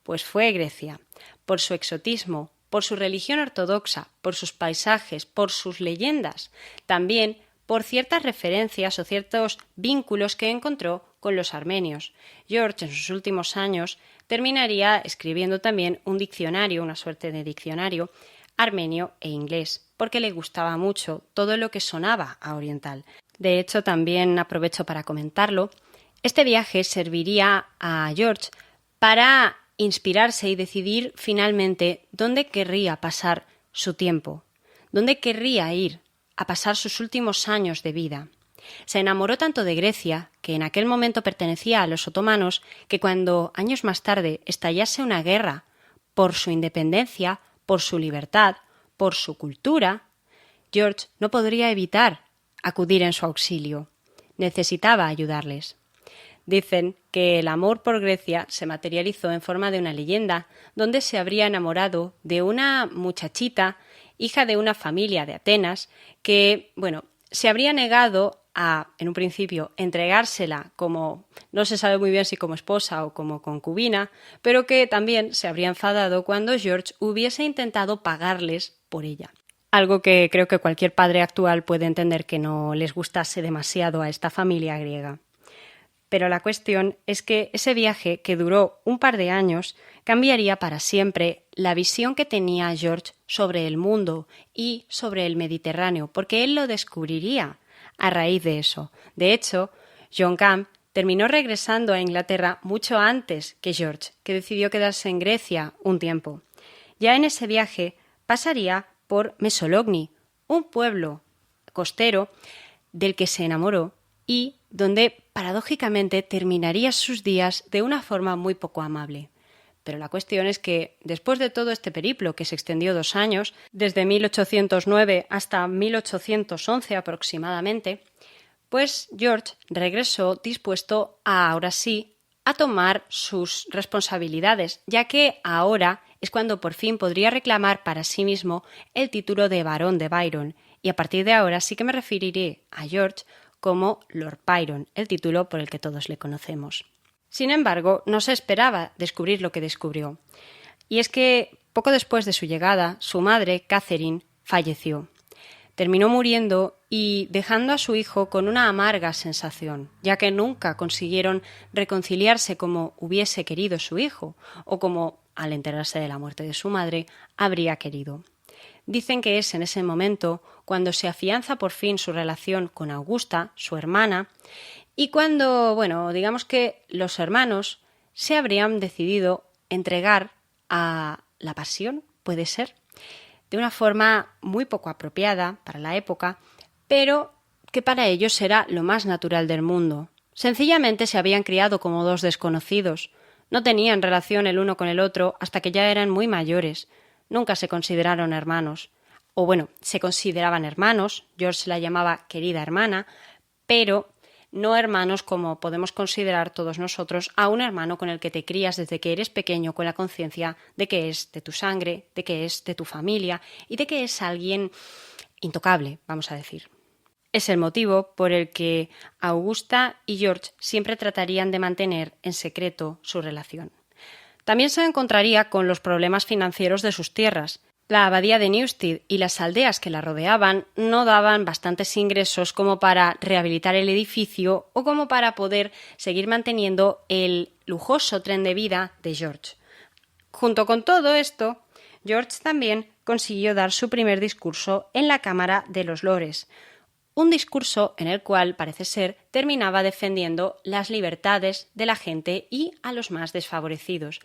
pues fue Grecia, por su exotismo, por su religión ortodoxa, por sus paisajes, por sus leyendas, también por ciertas referencias o ciertos vínculos que encontró con los armenios. George, en sus últimos años, terminaría escribiendo también un diccionario, una suerte de diccionario, armenio e inglés, porque le gustaba mucho todo lo que sonaba a oriental. De hecho, también aprovecho para comentarlo, este viaje serviría a George para inspirarse y decidir finalmente dónde querría pasar su tiempo, dónde querría ir a pasar sus últimos años de vida. Se enamoró tanto de Grecia, que en aquel momento pertenecía a los otomanos, que cuando años más tarde estallase una guerra por su independencia, por su libertad, por su cultura, George no podría evitar acudir en su auxilio. Necesitaba ayudarles. Dicen que el amor por Grecia se materializó en forma de una leyenda, donde se habría enamorado de una muchachita, hija de una familia de Atenas, que, se habría negado a, en un principio, entregársela como, no se sabe muy bien si como esposa o como concubina, pero que también se habría enfadado cuando George hubiese intentado pagarles por ella. Algo que creo que cualquier padre actual puede entender que no les gustase demasiado a esta familia griega. Pero la cuestión es que ese viaje, que duró un par de años, cambiaría para siempre la visión que tenía George sobre el mundo y sobre el Mediterráneo, porque él lo descubriría a raíz de eso. De hecho, John Camp terminó regresando a Inglaterra mucho antes que George, que decidió quedarse en Grecia un tiempo. Ya en ese viaje pasaría por Mesologni, un pueblo costero del que se enamoró y donde, paradójicamente, terminaría sus días de una forma muy poco amable. Pero la cuestión es que, después de todo este periplo, que se extendió 2 años, desde 1809 hasta 1811 aproximadamente, pues George regresó dispuesto a, ahora sí, a tomar sus responsabilidades, ya que ahora es cuando por fin podría reclamar para sí mismo el título de barón de Byron, y a partir de ahora sí que me referiré a George como Lord Byron, el título por el que todos le conocemos. Sin embargo, no se esperaba descubrir lo que descubrió. Y es que, poco después de su llegada, su madre, Catherine, falleció. Terminó muriendo y dejando a su hijo con una amarga sensación, ya que nunca consiguieron reconciliarse como hubiese querido su hijo, o como, al enterarse de la muerte de su madre, habría querido. Dicen que es en ese momento cuando se afianza por fin su relación con Augusta, su hermana, y cuando, digamos que los hermanos se habrían decidido entregar a la pasión, puede ser, de una forma muy poco apropiada para la época, pero que para ellos era lo más natural del mundo. Sencillamente se habían criado como 2 desconocidos, no tenían relación el uno con el otro hasta que ya eran muy mayores. Nunca se consideraron hermanos. O se consideraban hermanos, George la llamaba querida hermana, pero no hermanos como podemos considerar todos nosotros a un hermano con el que te crías desde que eres pequeño con la conciencia de que es de tu sangre, de que es de tu familia y de que es alguien intocable, vamos a decir. Es el motivo por el que Augusta y George siempre tratarían de mantener en secreto su relación. También se encontraría con los problemas financieros de sus tierras. La abadía de Newstead y las aldeas que la rodeaban no daban bastantes ingresos como para rehabilitar el edificio o como para poder seguir manteniendo el lujoso tren de vida de George. Junto con todo esto, George también consiguió dar su primer discurso en la Cámara de los Lores, un discurso en el cual, parece ser, terminaba defendiendo las libertades de la gente y a los más desfavorecidos.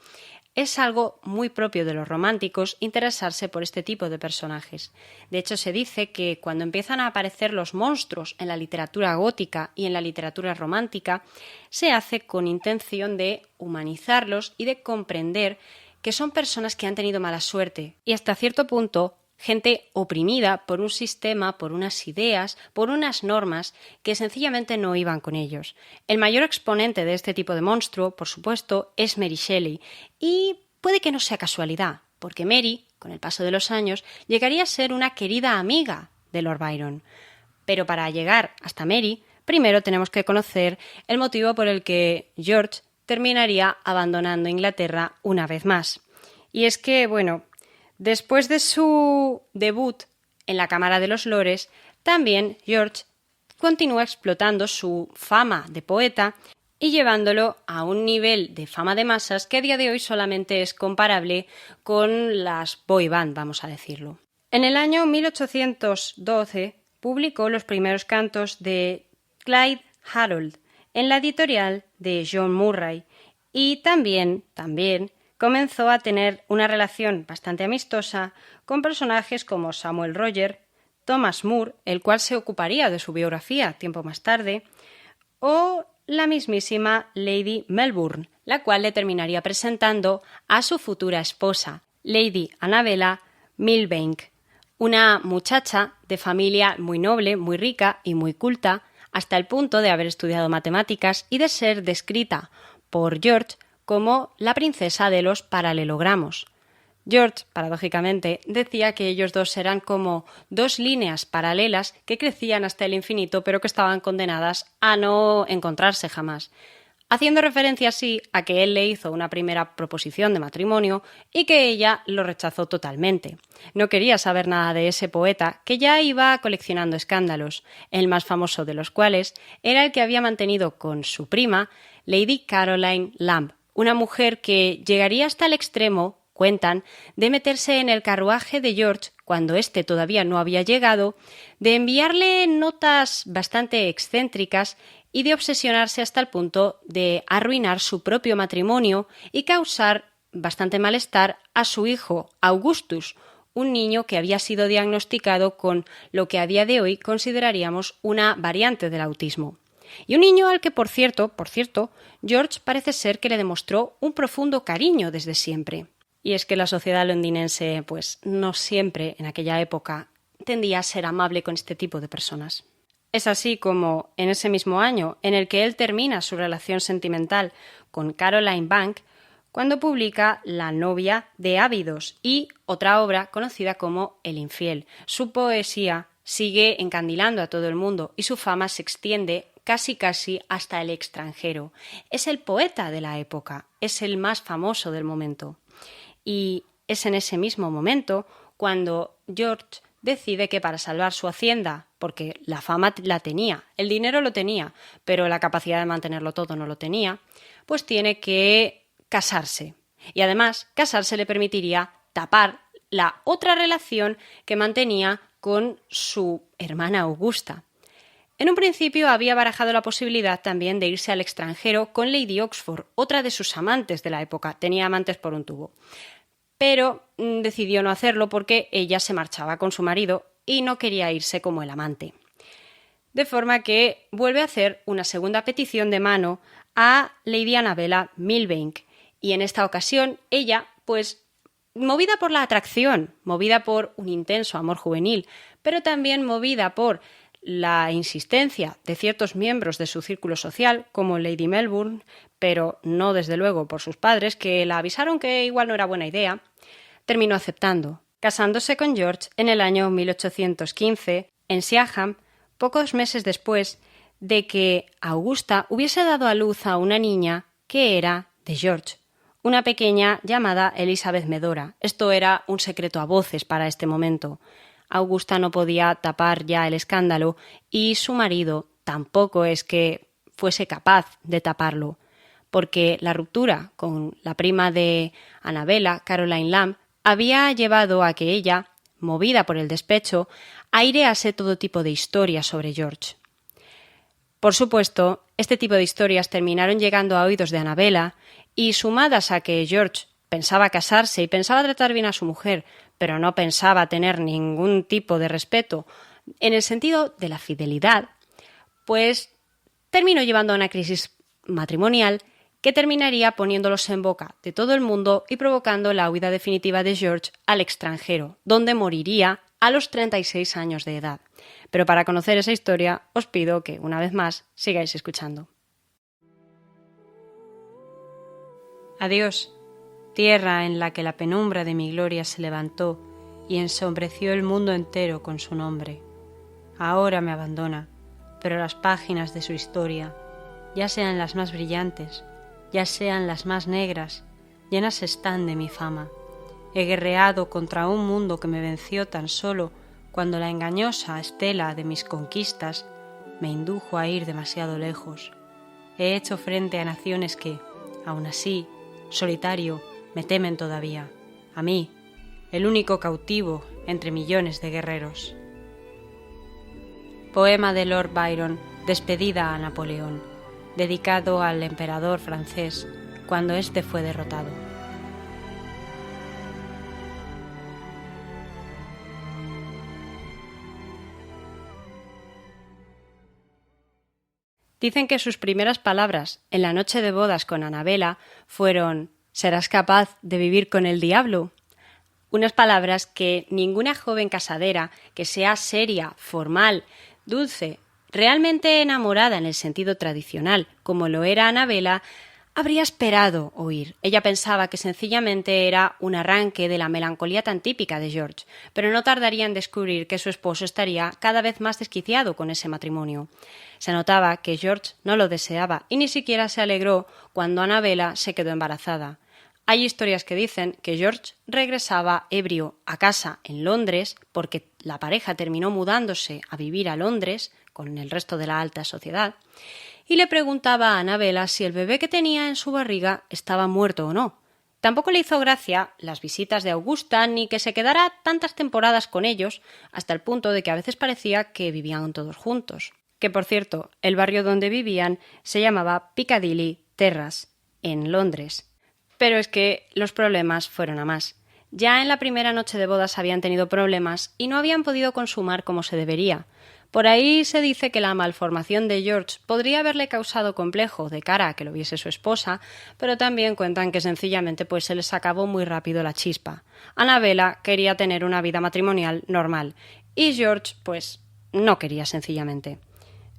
es algo muy propio de los románticos interesarse por este tipo de personajes. De hecho, se dice que cuando empiezan a aparecer los monstruos en la literatura gótica y en la literatura romántica, se hace con intención de humanizarlos y de comprender que son personas que han tenido mala suerte y hasta cierto punto gente oprimida por un sistema, por unas ideas, por unas normas que sencillamente no iban con ellos. El mayor exponente de este tipo de monstruo, por supuesto, es Mary Shelley, y puede que no sea casualidad, porque Mary, con el paso de los años, llegaría a ser una querida amiga de Lord Byron. Pero para llegar hasta Mary, primero tenemos que conocer el motivo por el que George terminaría abandonando Inglaterra una vez más. Y es que, después de su debut en la Cámara de los Lores, también George continúa explotando su fama de poeta y llevándolo a un nivel de fama de masas que a día de hoy solamente es comparable con las boy band, vamos a decirlo. En el año 1812 publicó los primeros cantos de Clyde Harold en la editorial de John Murray y también comenzó a tener una relación bastante amistosa con personajes como Samuel Roger, Thomas Moore, el cual se ocuparía de su biografía tiempo más tarde, o la mismísima Lady Melbourne, la cual le terminaría presentando a su futura esposa, Lady Annabella Milbank, una muchacha de familia muy noble, muy rica y muy culta, hasta el punto de haber estudiado matemáticas y de ser descrita por George como la princesa de los paralelogramos. George, paradójicamente, decía que ellos dos eran como dos líneas paralelas que crecían hasta el infinito, pero que estaban condenadas a no encontrarse jamás, haciendo referencia así a que él le hizo una primera proposición de matrimonio y que ella lo rechazó totalmente. No quería saber nada de ese poeta que ya iba coleccionando escándalos, el más famoso de los cuales era el que había mantenido con su prima, Lady Caroline Lamb, una mujer que llegaría hasta el extremo, cuentan, de meterse en el carruaje de George cuando éste todavía no había llegado, de enviarle notas bastante excéntricas y de obsesionarse hasta el punto de arruinar su propio matrimonio y causar bastante malestar a su hijo Augustus, un niño que había sido diagnosticado con lo que a día de hoy consideraríamos una variante del autismo. Y un niño al que, por cierto, George parece ser que le demostró un profundo cariño desde siempre. Y es que la sociedad londinense, no siempre en aquella época tendía a ser amable con este tipo de personas. Es así como, en ese mismo año en el que él termina su relación sentimental con Caroline Bank, cuando publica La novia de Ávidos y otra obra conocida como El infiel. Su poesía sigue encandilando a todo el mundo y su fama se extiende casi hasta el extranjero. Es el poeta de la época, es el más famoso del momento. Y es en ese mismo momento cuando George decide que para salvar su hacienda, porque la fama la tenía, el dinero lo tenía, pero la capacidad de mantenerlo todo no lo tenía, pues tiene que casarse. Y además, casarse le permitiría tapar la otra relación que mantenía con su hermana Augusta. En un principio había barajado la posibilidad también de irse al extranjero con Lady Oxford, otra de sus amantes de la época. Tenía amantes por un tubo. Pero decidió no hacerlo porque ella se marchaba con su marido y no quería irse como el amante. De forma que vuelve a hacer una segunda petición de mano a Lady Annabella Milbank. Y en esta ocasión ella, movida por la atracción, movida por un intenso amor juvenil, pero también movida por la insistencia de ciertos miembros de su círculo social, como Lady Melbourne, pero no desde luego por sus padres, que la avisaron que igual no era buena idea, terminó aceptando, casándose con George en el año 1815 en Seaham, pocos meses después de que Augusta hubiese dado a luz a una niña que era de George, una pequeña llamada Elizabeth Medora. Esto era un secreto a voces para este momento. Augusta no podía tapar ya el escándalo y su marido tampoco es que fuese capaz de taparlo, porque la ruptura con la prima de Annabella, Caroline Lamb, había llevado a que ella, movida por el despecho, airease todo tipo de historias sobre George. Por supuesto, este tipo de historias terminaron llegando a oídos de Annabella y, sumadas a que George pensaba casarse y pensaba tratar bien a su mujer, pero no pensaba tener ningún tipo de respeto en el sentido de la fidelidad, pues terminó llevando a una crisis matrimonial que terminaría poniéndolos en boca de todo el mundo y provocando la huida definitiva de George al extranjero, donde moriría a los 36 años de edad. Pero para conocer esa historia, os pido que, una vez más, sigáis escuchando. Adiós, tierra en la que la penumbra de mi gloria se levantó y ensombreció el mundo entero con su nombre. Ahora me abandona, pero las páginas de su historia, ya sean las más brillantes, ya sean las más negras, llenas están de mi fama. He guerreado contra un mundo que me venció tan solo cuando la engañosa estela de mis conquistas me indujo a ir demasiado lejos. He hecho frente a naciones que, aun así, solitario, me temen todavía. A mí, el único cautivo entre millones de guerreros. Poema de Lord Byron, despedida a Napoleón, dedicado al emperador francés cuando éste fue derrotado. Dicen que sus primeras palabras en la noche de bodas con Annabella fueron «¿Serás capaz de vivir con el diablo?». Unas palabras que ninguna joven casadera que sea seria, formal, dulce, realmente enamorada en el sentido tradicional, como lo era Annabella, habría esperado oír. Ella pensaba que sencillamente era un arranque de la melancolía tan típica de George, pero no tardaría en descubrir que su esposo estaría cada vez más desquiciado con ese matrimonio. Se notaba que George no lo deseaba y ni siquiera se alegró cuando Annabella se quedó embarazada. Hay historias que dicen que George regresaba ebrio a casa en Londres porque la pareja terminó mudándose a vivir a Londres con el resto de la alta sociedad y le preguntaba a Annabella si el bebé que tenía en su barriga estaba muerto o no. Tampoco le hizo gracia las visitas de Augusta ni que se quedara tantas temporadas con ellos, hasta el punto de que a veces parecía que vivían todos juntos. Que, por cierto, el barrio donde vivían se llamaba Piccadilly Terrace, en Londres. Pero es que los problemas fueron a más. Ya en la primera noche de bodas habían tenido problemas y no habían podido consumar como se debería. Por ahí se dice que la malformación de George podría haberle causado complejo de cara a que lo viese su esposa, pero también cuentan que sencillamente se les acabó muy rápido la chispa. Annabella quería tener una vida matrimonial normal y George, no quería sencillamente.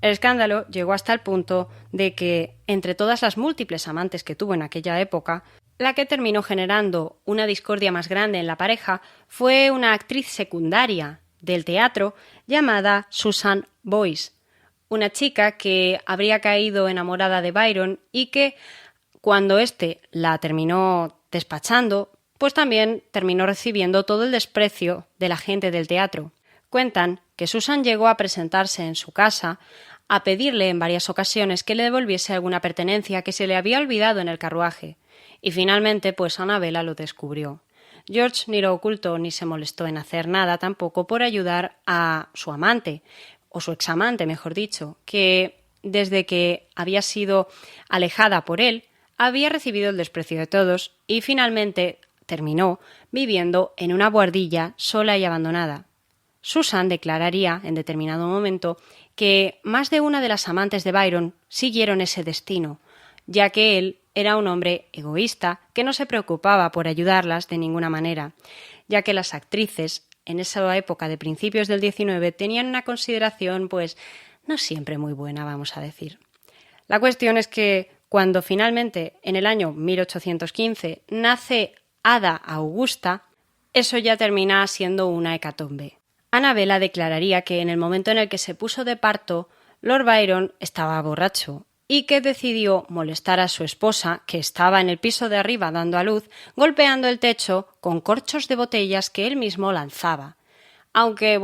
El escándalo llegó hasta el punto de que, entre todas las múltiples amantes que tuvo en aquella época, la que terminó generando una discordia más grande en la pareja fue una actriz secundaria del teatro llamada Susan Boyce, una chica que habría caído enamorada de Byron y que, cuando éste la terminó despachando, también terminó recibiendo todo el desprecio de la gente del teatro. Cuentan que Susan llegó a presentarse en su casa a pedirle en varias ocasiones que le devolviese alguna pertenencia que se le había olvidado en el carruaje, y finalmente Annabella lo descubrió. George ni lo ocultó ni se molestó en hacer nada tampoco por ayudar a su amante, o su examante, mejor dicho, que desde que había sido alejada por él, había recibido el desprecio de todos y finalmente terminó viviendo en una buhardilla sola y abandonada. Susan declararía en determinado momento que más de una de las amantes de Byron siguieron ese destino, ya que él era un hombre egoísta que no se preocupaba por ayudarlas de ninguna manera, ya que las actrices en esa época de principios del XIX tenían una consideración no siempre muy buena, vamos a decir. La cuestión es que cuando finalmente en el año 1815 nace Ada Augusta, eso ya termina siendo una hecatombe. Annabella declararía que en el momento en el que se puso de parto, Lord Byron estaba borracho y que decidió molestar a su esposa, que estaba en el piso de arriba dando a luz, golpeando el techo con corchos de botellas que él mismo lanzaba. Aunque,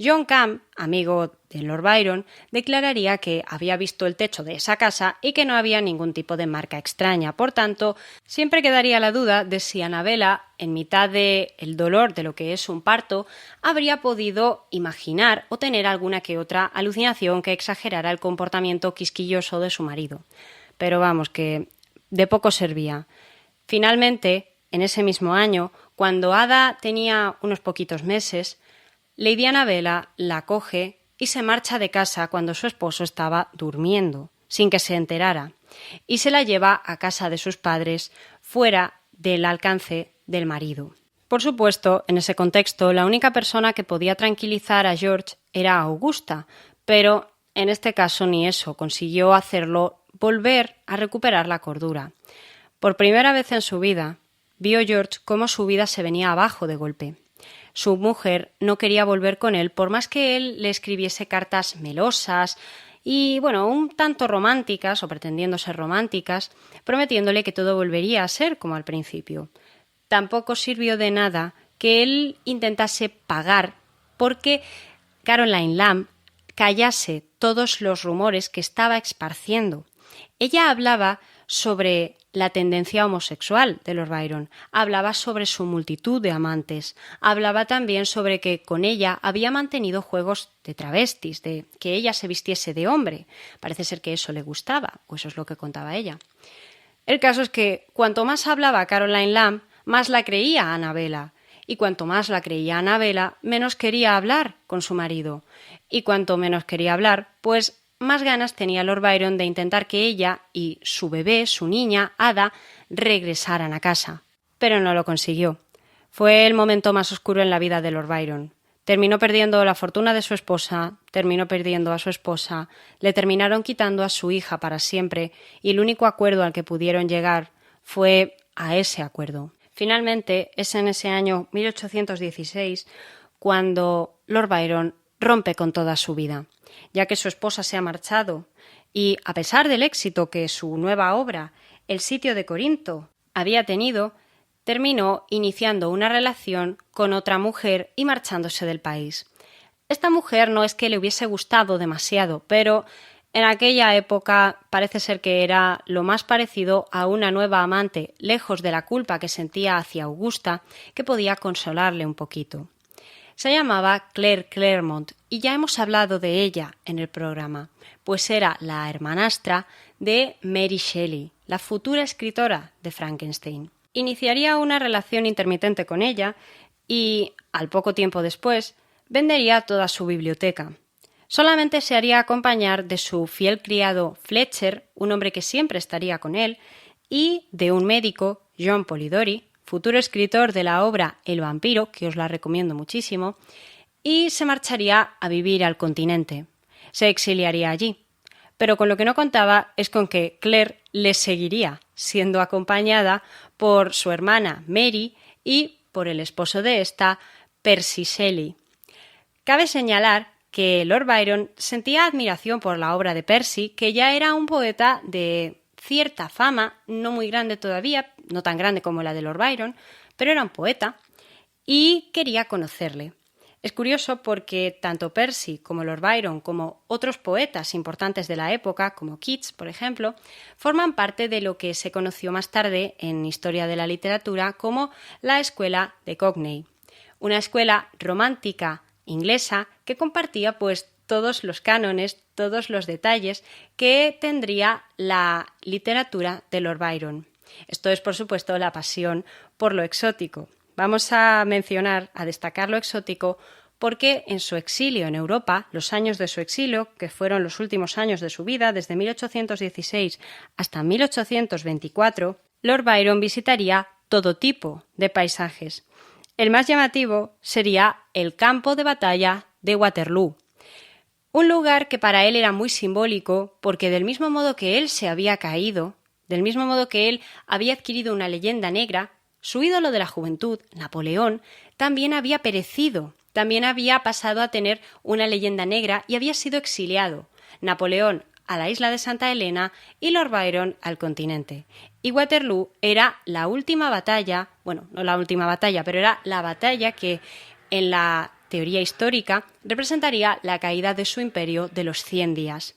John Camp, amigo de Lord Byron, declararía que había visto el techo de esa casa y que no había ningún tipo de marca extraña. Por tanto, siempre quedaría la duda de si Annabella, en mitad del dolor de lo que es un parto, habría podido imaginar o tener alguna que otra alucinación que exagerara el comportamiento quisquilloso de su marido. Pero que de poco servía. Finalmente, en ese mismo año, cuando Ada tenía unos poquitos meses, Lady Annabella la coge y se marcha de casa cuando su esposo estaba durmiendo, sin que se enterara, y se la lleva a casa de sus padres, fuera del alcance del marido. Por supuesto, en ese contexto, la única persona que podía tranquilizar a George era Augusta, pero en este caso ni eso, consiguió hacerlo volver a recuperar la cordura. Por primera vez en su vida, vio George cómo su vida se venía abajo de golpe. Su mujer no quería volver con él por más que él le escribiese cartas melosas y, un tanto románticas o pretendiendo ser románticas, prometiéndole que todo volvería a ser como al principio. Tampoco sirvió de nada que él intentase pagar porque Caroline Lamb callase todos los rumores que estaba esparciendo. Ella hablaba sobre la tendencia homosexual de Lord Byron, hablaba sobre su multitud de amantes, hablaba también sobre que con ella había mantenido juegos de travestis, de que ella se vistiese de hombre. Parece ser que eso le gustaba, o eso es lo que contaba ella. El caso es que cuanto más hablaba Caroline Lamb, más la creía Annabella, y cuanto más la creía Annabella, menos quería hablar con su marido, y cuanto menos quería hablar, pues más ganas tenía Lord Byron de intentar que ella y su bebé, su niña, Ada, regresaran a casa. Pero no lo consiguió. Fue el momento más oscuro en la vida de Lord Byron. Terminó perdiendo la fortuna de su esposa, terminó perdiendo a su esposa, le terminaron quitando a su hija para siempre y el único acuerdo al que pudieron llegar fue a ese acuerdo. Finalmente, es en ese año 1816 cuando Lord Byron rompe con toda su vida, ya que su esposa se ha marchado y, a pesar del éxito que su nueva obra, El sitio de Corinto, había tenido, terminó iniciando una relación con otra mujer y marchándose del país. Esta mujer no es que le hubiese gustado demasiado, pero en aquella época parece ser que era lo más parecido a una nueva amante, lejos de la culpa que sentía hacia Augusta, que podía consolarle un poquito. Se llamaba Claire Clairmont y ya hemos hablado de ella en el programa, pues era la hermanastra de Mary Shelley, la futura escritora de Frankenstein. Iniciaría una relación intermitente con ella y, al poco tiempo después, vendería toda su biblioteca. Solamente se haría acompañar de su fiel criado Fletcher, un hombre que siempre estaría con él, y de un médico, John Polidori, futuro escritor de la obra El vampiro, que os la recomiendo muchísimo, y se marcharía a vivir al continente. Se exiliaría allí. Pero con lo que no contaba es con que Claire le seguiría, siendo acompañada por su hermana Mary y por el esposo de esta, Percy Shelley. Cabe señalar que Lord Byron sentía admiración por la obra de Percy, que ya era un poeta de cierta fama, no muy grande todavía, no tan grande como la de Lord Byron, pero era un poeta, y quería conocerle. Es curioso porque tanto Percy como Lord Byron, como otros poetas importantes de la época, como Keats, por ejemplo, forman parte de lo que se conoció más tarde en historia de la literatura como la Escuela de Cockney, una escuela romántica inglesa que compartía todos los cánones, todos los detalles que tendría la literatura de Lord Byron. Esto es, por supuesto, la pasión por lo exótico. Vamos a destacar lo exótico porque en su exilio en Europa, los años de su exilio, que fueron los últimos años de su vida, desde 1816 hasta 1824, Lord Byron visitaría todo tipo de paisajes. El más llamativo sería el campo de batalla de Waterloo, un lugar que para él era muy simbólico porque del mismo modo que él se había caído, del mismo modo que él había adquirido una leyenda negra, su ídolo de la juventud, Napoleón, también había perecido, también había pasado a tener una leyenda negra y había sido exiliado. Napoleón a la isla de Santa Elena y Lord Byron al continente. Y Waterloo era la última batalla, no la última batalla, pero era la batalla que en la teoría histórica representaría la caída de su imperio de los 100 días.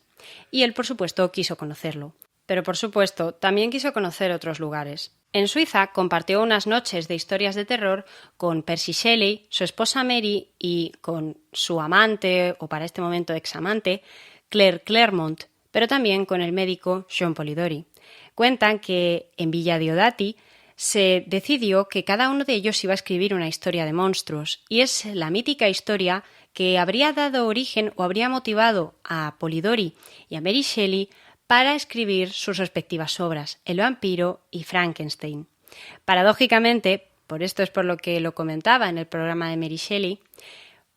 Y él, por supuesto, quiso conocerlo. Pero, por supuesto, también quiso conocer otros lugares. En Suiza compartió unas noches de historias de terror con Percy Shelley, su esposa Mary y con su amante, o para este momento examante, Claire Clairmont, pero también con el médico John Polidori. Cuentan que en Villa Diodati se decidió que cada uno de ellos iba a escribir una historia de monstruos, y es la mítica historia que habría dado origen o habría motivado a Polidori y a Mary Shelley para escribir sus respectivas obras, El vampiro y Frankenstein. Paradójicamente, por esto es por lo que lo comentaba en el programa de Mary Shelley,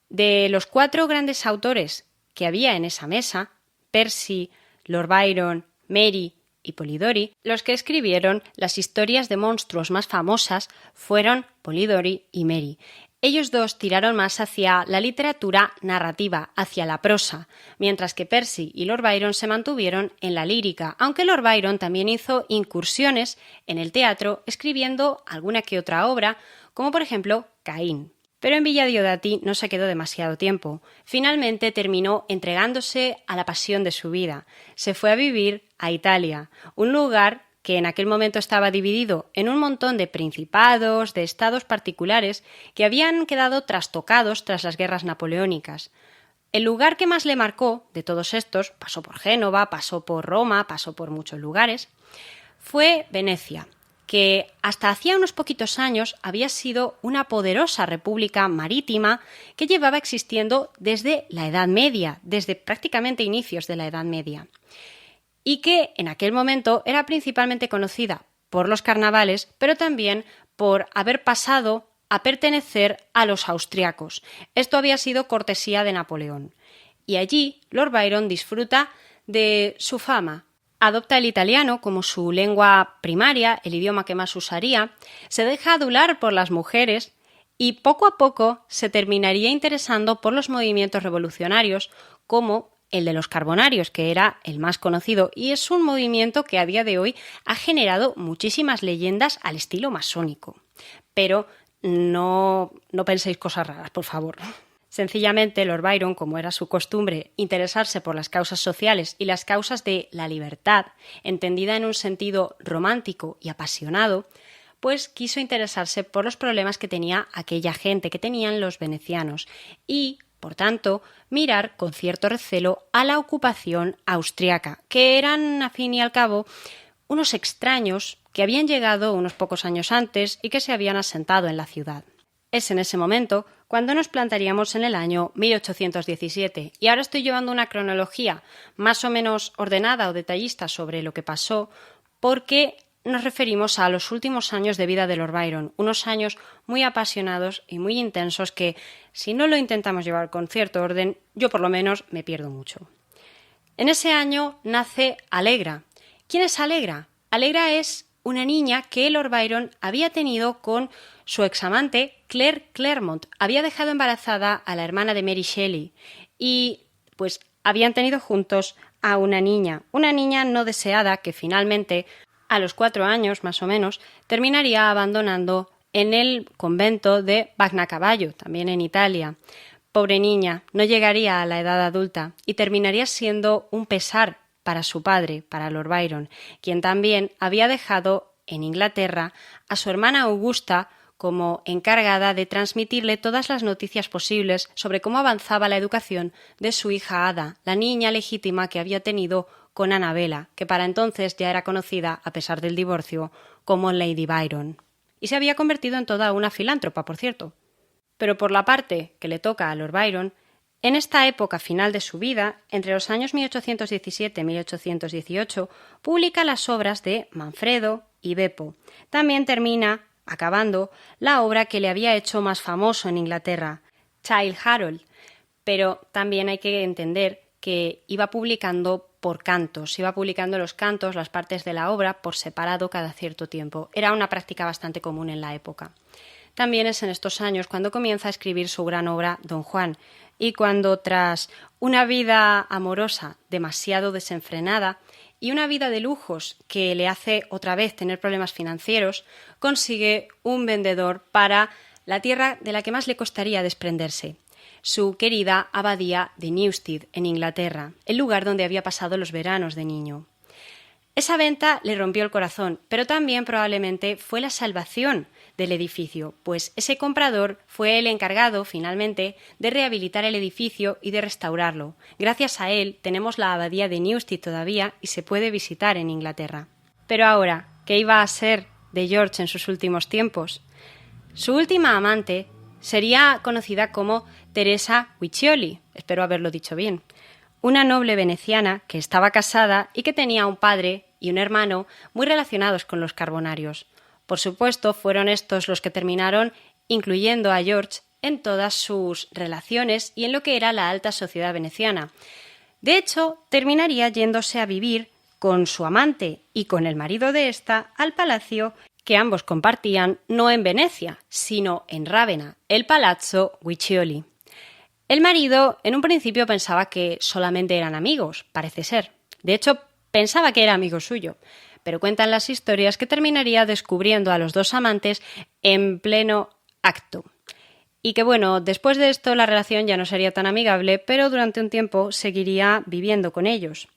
de los 4 grandes autores que había en esa mesa, Percy, Lord Byron, Mary y Polidori, los que escribieron las historias de monstruos más famosas fueron Polidori y Mary. Ellos dos tiraron más hacia la literatura narrativa, hacia la prosa, mientras que Percy y Lord Byron se mantuvieron en la lírica, aunque Lord Byron también hizo incursiones en el teatro escribiendo alguna que otra obra, como por ejemplo Caín. Pero en Villa Diodati no se quedó demasiado tiempo. Finalmente terminó entregándose a la pasión de su vida. Se fue a vivir a Italia, un lugar que en aquel momento estaba dividido en un montón de principados, de estados particulares que habían quedado trastocados tras las guerras napoleónicas. El lugar que más le marcó de todos estos, pasó por Génova, pasó por Roma, pasó por muchos lugares, fue Venecia, que hasta hacía unos poquitos años había sido una poderosa república marítima que llevaba existiendo desde la Edad Media, desde prácticamente inicios de la Edad Media, y que en aquel momento era principalmente conocida por los carnavales, pero también por haber pasado a pertenecer a los austriacos. Esto había sido cortesía de Napoleón. Y allí Lord Byron disfruta de su fama. Adopta el italiano como su lengua primaria, el idioma que más usaría, se deja adular por las mujeres y poco a poco se terminaría interesando por los movimientos revolucionarios como el de los Carbonarios, que era el más conocido, y es un movimiento que a día de hoy ha generado muchísimas leyendas al estilo masónico. Pero no penséis cosas raras, por favor. Sencillamente, Lord Byron, como era su costumbre, interesarse por las causas sociales y las causas de la libertad, entendida en un sentido romántico y apasionado, pues quiso interesarse por los problemas que tenía aquella gente, que tenían los venecianos, y, por tanto, mirar con cierto recelo a la ocupación austriaca, que eran, a fin y al cabo, unos extraños que habían llegado unos pocos años antes y que se habían asentado en la ciudad. Es en ese momento cuando nos plantaríamos en el año 1817, y ahora estoy llevando una cronología más o menos ordenada o detallista sobre lo que pasó, porque nos referimos a los últimos años de vida de Lord Byron, unos años muy apasionados y muy intensos que, si no lo intentamos llevar con cierto orden, yo por lo menos me pierdo mucho. En ese año nace Allegra. ¿Quién es Allegra? Allegra es una niña que Lord Byron había tenido con su examante Claire Clairmont. Había dejado embarazada a la hermana de Mary Shelley y pues habían tenido juntos a una niña no deseada que finalmente, a los 4 años más o menos, terminaría abandonando en el convento de Bagnacavallo, también en Italia. Pobre niña, no llegaría a la edad adulta y terminaría siendo un pesar para su padre, para Lord Byron, quien también había dejado en Inglaterra a su hermana Augusta como encargada de transmitirle todas las noticias posibles sobre cómo avanzaba la educación de su hija Ada, la niña legítima que había tenido con Annabella, que para entonces ya era conocida, a pesar del divorcio, como Lady Byron. Y se había convertido en toda una filántropa, por cierto. Pero por la parte que le toca a Lord Byron, en esta época final de su vida, entre los años 1817 y 1818, publica las obras de Manfredo y Beppo. También termina acabando la obra que le había hecho más famoso en Inglaterra, Childe Harold. Pero también hay que entender que iba publicando por cantos, iba publicando los cantos, las partes de la obra, por separado cada cierto tiempo. Era una práctica bastante común en la época. También es en estos años cuando comienza a escribir su gran obra Don Juan, y cuando, tras una vida amorosa demasiado desenfrenada y una vida de lujos que le hace otra vez tener problemas financieros, consigue un vendedor para la tierra de la que más le costaría desprenderse, su querida abadía de Newstead, en Inglaterra, el lugar donde había pasado los veranos de niño. Esa venta le rompió el corazón, pero también probablemente fue la salvación del edificio, pues ese comprador fue el encargado, finalmente, de rehabilitar el edificio y de restaurarlo. Gracias a él tenemos la abadía de Newstead todavía y se puede visitar en Inglaterra. Pero ahora, ¿qué iba a ser de George en sus últimos tiempos. Su última amante sería conocida como Teresa Guiccioli, espero haberlo dicho bien, una noble veneciana que estaba casada y que tenía un padre y un hermano muy relacionados con los Carbonarios. Por supuesto, fueron estos los que terminaron incluyendo a George en todas sus relaciones y en lo que era la alta sociedad veneciana. De hecho, terminaría yéndose a vivir con su amante y con el marido de ésta al palacio que ambos compartían no en Venecia, sino en Rávena, el Palazzo Guiccioli. El marido en un principio pensaba que solamente eran amigos, parece ser. De hecho, pensaba que era amigo suyo, pero cuentan las historias que terminaría descubriendo a los dos amantes en pleno acto. Y que bueno, después de esto la relación ya no sería tan amigable, pero durante un tiempo seguiría viviendo con ellos.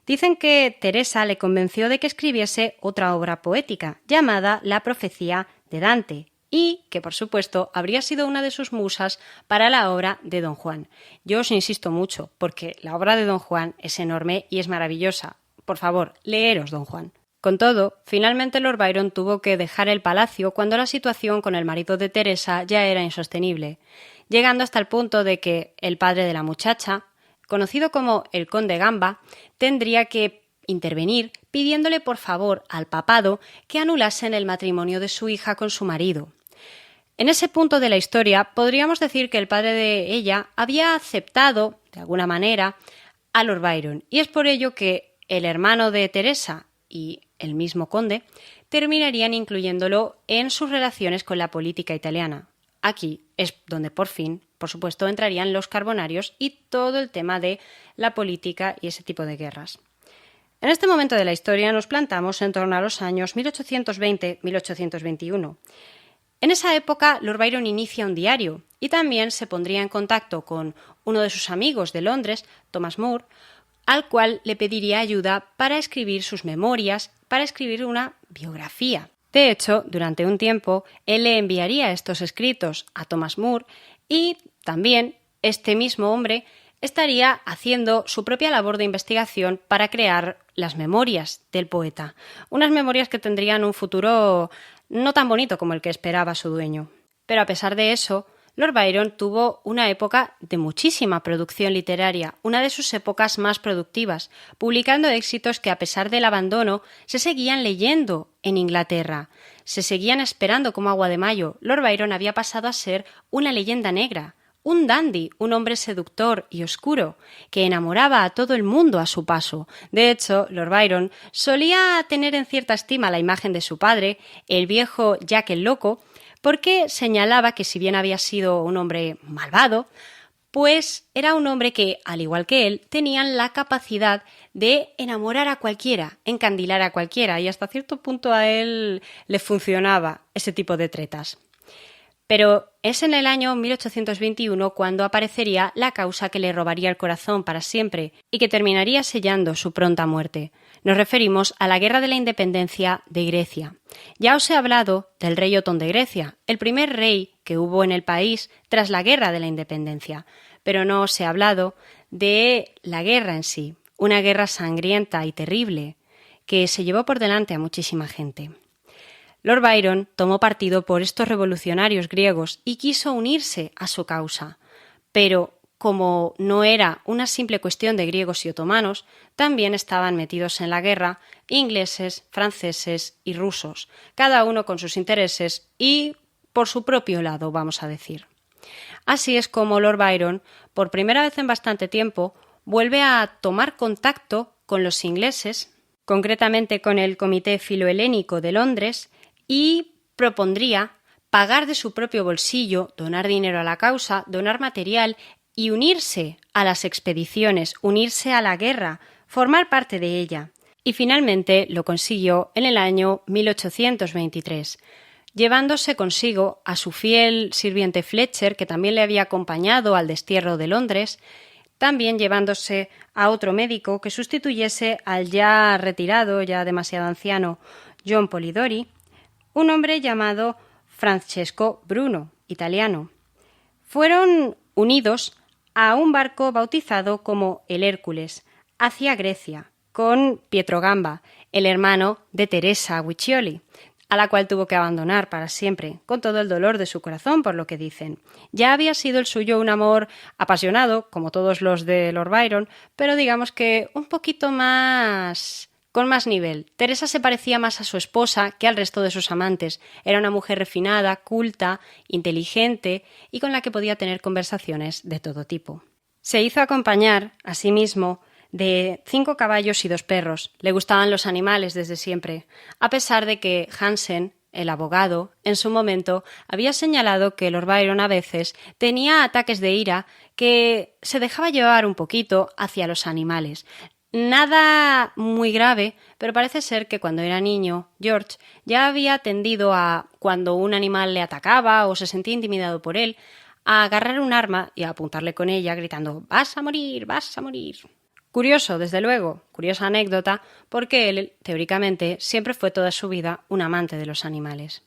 Dicen que Teresa le convenció de que escribiese otra obra poética, llamada La Profecía de Dante, y que, por supuesto, habría sido una de sus musas para la obra de Don Juan. Yo os insisto mucho, porque la obra de Don Juan es enorme y es maravillosa. Por favor, leeros Don Juan. Con todo, finalmente Lord Byron tuvo que dejar el palacio cuando la situación con el marido de Teresa ya era insostenible, llegando hasta el punto de que el padre de la muchacha, conocido como el conde Gamba, tendría que intervenir pidiéndole por favor al papado que anulasen el matrimonio de su hija con su marido. En ese punto de la historia podríamos decir que el padre de ella había aceptado, de alguna manera, a Lord Byron, y es por ello que el hermano de Teresa y el mismo conde terminarían incluyéndolo en sus relaciones con la política italiana. Aquí es donde por fin, por supuesto, entrarían los Carbonarios y todo el tema de la política y ese tipo de guerras. En este momento de la historia nos plantamos en torno a los años 1820-1821. En esa época, Lord Byron inicia un diario y también se pondría en contacto con uno de sus amigos de Londres, Thomas Moore, al cual le pediría ayuda para escribir sus memorias, para escribir una biografía. De hecho, durante un tiempo, él le enviaría estos escritos a Thomas Moore y también este mismo hombre estaría haciendo su propia labor de investigación para crear las memorias del poeta. Unas memorias que tendrían un futuro no tan bonito como el que esperaba su dueño. Pero a pesar de eso, Lord Byron tuvo una época de muchísima producción literaria, una de sus épocas más productivas, publicando éxitos que a pesar del abandono se seguían leyendo en Inglaterra, se seguían esperando como agua de mayo. Lord Byron había pasado a ser una leyenda negra, un dandy, un hombre seductor y oscuro, que enamoraba a todo el mundo a su paso. De hecho, Lord Byron solía tener en cierta estima la imagen de su padre, el viejo Jack el Loco, porque señalaba que si bien había sido un hombre malvado, pues era un hombre que, al igual que él, tenían la capacidad de enamorar a cualquiera, encandilar a cualquiera, y hasta cierto punto a él le funcionaba ese tipo de tretas. Pero es en el año 1821 cuando aparecería la causa que le robaría el corazón para siempre y que terminaría sellando su pronta muerte. Nos referimos a la Guerra de la Independencia de Grecia. Ya os he hablado del rey Otón de Grecia, el primer rey que hubo en el país tras la Guerra de la Independencia, pero no os he hablado de la guerra en sí, una guerra sangrienta y terrible que se llevó por delante a muchísima gente. Lord Byron tomó partido por estos revolucionarios griegos y quiso unirse a su causa, pero como no era una simple cuestión de griegos y otomanos, también estaban metidos en la guerra ingleses, franceses y rusos, cada uno con sus intereses y por su propio lado, vamos a decir. Así es como Lord Byron, por primera vez en bastante tiempo, vuelve a tomar contacto con los ingleses, concretamente con el Comité Filohelénico de Londres, y propondría pagar de su propio bolsillo, donar dinero a la causa, donar material y unirse a las expediciones, unirse a la guerra, formar parte de ella. Y finalmente lo consiguió en el año 1823, llevándose consigo a su fiel sirviente Fletcher, que también le había acompañado al destierro de Londres, también llevándose a otro médico que sustituyese al ya retirado, ya demasiado anciano, John Polidori, un hombre llamado Francesco Bruno, italiano. Fueron unidos a un barco bautizado como el Hércules, hacia Grecia, con Pietro Gamba, el hermano de Teresa Guiccioli. a la cual tuvo que abandonar para siempre, con todo el dolor de su corazón, por lo que dicen. Ya había sido el suyo un amor apasionado, como todos los de Lord Byron, pero digamos que un poquito más... con más nivel. Teresa se parecía más a su esposa que al resto de sus amantes. Era una mujer refinada, culta, inteligente y con la que podía tener conversaciones de todo tipo. Se hizo acompañar, asimismo, de 5 caballos y 2 perros. Le gustaban los animales desde siempre, a pesar de que Hansen, el abogado, en su momento había señalado que Lord Byron a veces tenía ataques de ira que se dejaba llevar un poquito hacia los animales. Nada muy grave, pero parece ser que cuando era niño, George ya había tendido a, cuando un animal le atacaba o se sentía intimidado por él, a agarrar un arma y a apuntarle con ella gritando «¡Vas a morir! ¡Vas a morir!». Curioso, desde luego, curiosa anécdota, porque él, teóricamente, siempre fue toda su vida un amante de los animales.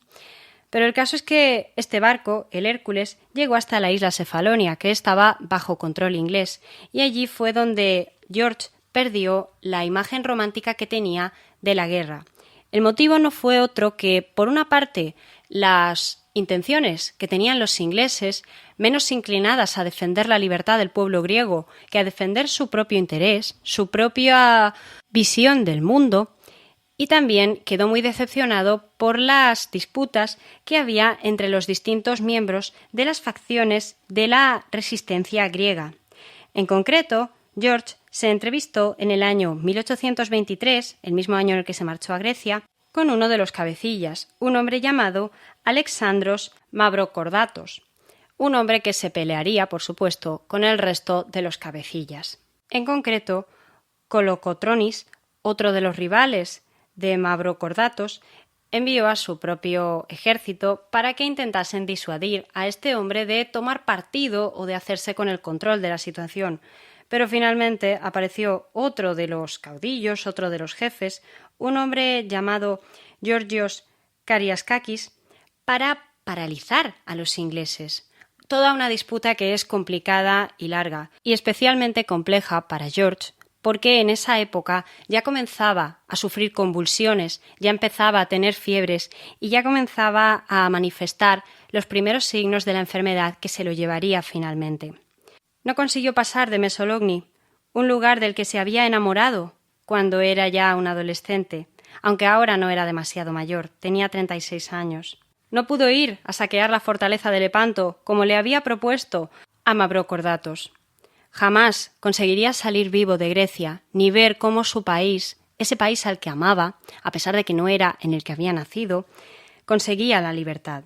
Pero el caso es que este barco, el Hércules, llegó hasta la isla Cefalonia, que estaba bajo control inglés, y allí fue donde George perdió la imagen romántica que tenía de la guerra. El motivo no fue otro que, por una parte, las intenciones que tenían los ingleses, menos inclinadas a defender la libertad del pueblo griego que a defender su propio interés, su propia visión del mundo, y también quedó muy decepcionado por las disputas que había entre los distintos miembros de las facciones de la resistencia griega. En concreto, George se entrevistó en el año 1823, el mismo año en el que se marchó a Grecia, con uno de los cabecillas, un hombre llamado Alexandros Mavrocordatos, un hombre que se pelearía, por supuesto, con el resto de los cabecillas. En concreto, Kolokotronis, otro de los rivales de Mavrocordatos, envió a su propio ejército para que intentasen disuadir a este hombre de tomar partido o de hacerse con el control de la situación. Pero finalmente apareció otro de los caudillos, otro de los jefes, un hombre llamado Georgios Kariaskakis, para paralizar a los ingleses. Toda una disputa que es complicada y larga, y especialmente compleja para George, porque en esa época ya comenzaba a sufrir convulsiones, ya empezaba a tener fiebres y ya comenzaba a manifestar los primeros signos de la enfermedad que se lo llevaría finalmente. No consiguió pasar de Mesologni, un lugar del que se había enamorado cuando era ya un adolescente, aunque ahora no era demasiado mayor, tenía 36 años. No pudo ir a saquear la fortaleza de Lepanto, como le había propuesto a Mavrocordatos. Jamás conseguiría salir vivo de Grecia, ni ver cómo su país, ese país al que amaba, a pesar de que no era en el que había nacido, conseguía la libertad.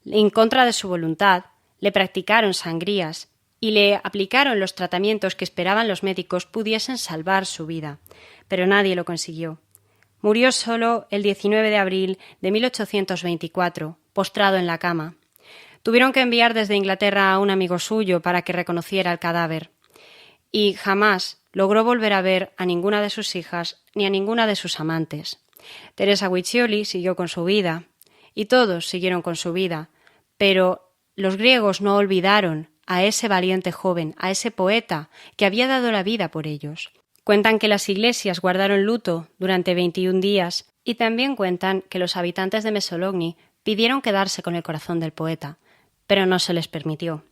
En contra de su voluntad, le practicaron sangrías y le aplicaron los tratamientos que esperaban los médicos pudiesen salvar su vida, pero nadie lo consiguió. Murió solo el 19 de abril de 1824, postrado en la cama. Tuvieron que enviar desde Inglaterra a un amigo suyo para que reconociera el cadáver, y jamás logró volver a ver a ninguna de sus hijas ni a ninguna de sus amantes. Teresa Guiccioli siguió con su vida, y todos siguieron con su vida, pero los griegos no olvidaron a ese valiente joven, a ese poeta que había dado la vida por ellos. Cuentan que las iglesias guardaron luto durante 21 días y también cuentan que los habitantes de Mesologni pidieron quedarse con el corazón del poeta, pero no se les permitió.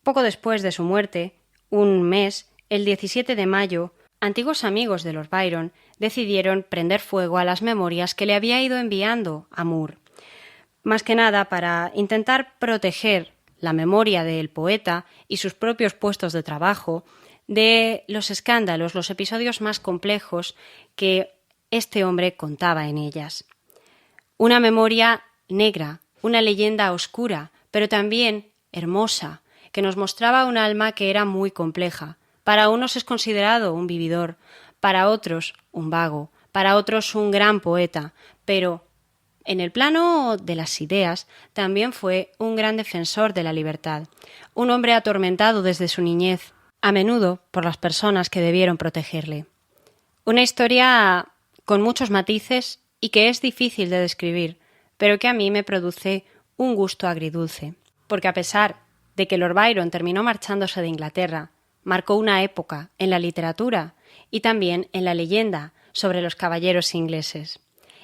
Poco después de su muerte, un mes, el 17 de mayo, antiguos amigos de Lord Byron decidieron prender fuego a las memorias que le había ido enviando a Moore, más que nada para intentar proteger la memoria del poeta y sus propios puestos de trabajo de los escándalos, los episodios más complejos que este hombre contaba en ellas. Una memoria negra, una leyenda oscura, pero también hermosa, que nos mostraba un alma que era muy compleja. Para unos es considerado un vividor, para otros un vago, para otros un gran poeta, pero en el plano de las ideas también fue un gran defensor de la libertad, un hombre atormentado desde su niñez, a menudo por las personas que debieron protegerle. Una historia con muchos matices y que es difícil de describir, pero que a mí me produce un gusto agridulce, porque a pesar de que Lord Byron terminó marchándose de Inglaterra, marcó una época en la literatura y también en la leyenda sobre los caballeros ingleses.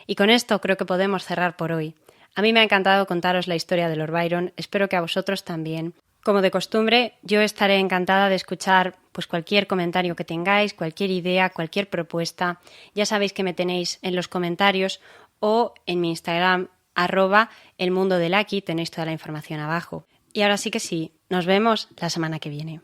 Y con esto creo que podemos cerrar por hoy. A mí me ha encantado contaros la historia de Lord Byron, espero que a vosotros también. Como de costumbre, yo estaré encantada de escuchar pues cualquier comentario que tengáis, cualquier idea, cualquier propuesta. Ya sabéis que me tenéis en los comentarios o en mi Instagram, @elmundodelaki, tenéis toda la información abajo. Y ahora sí que sí, nos vemos la semana que viene.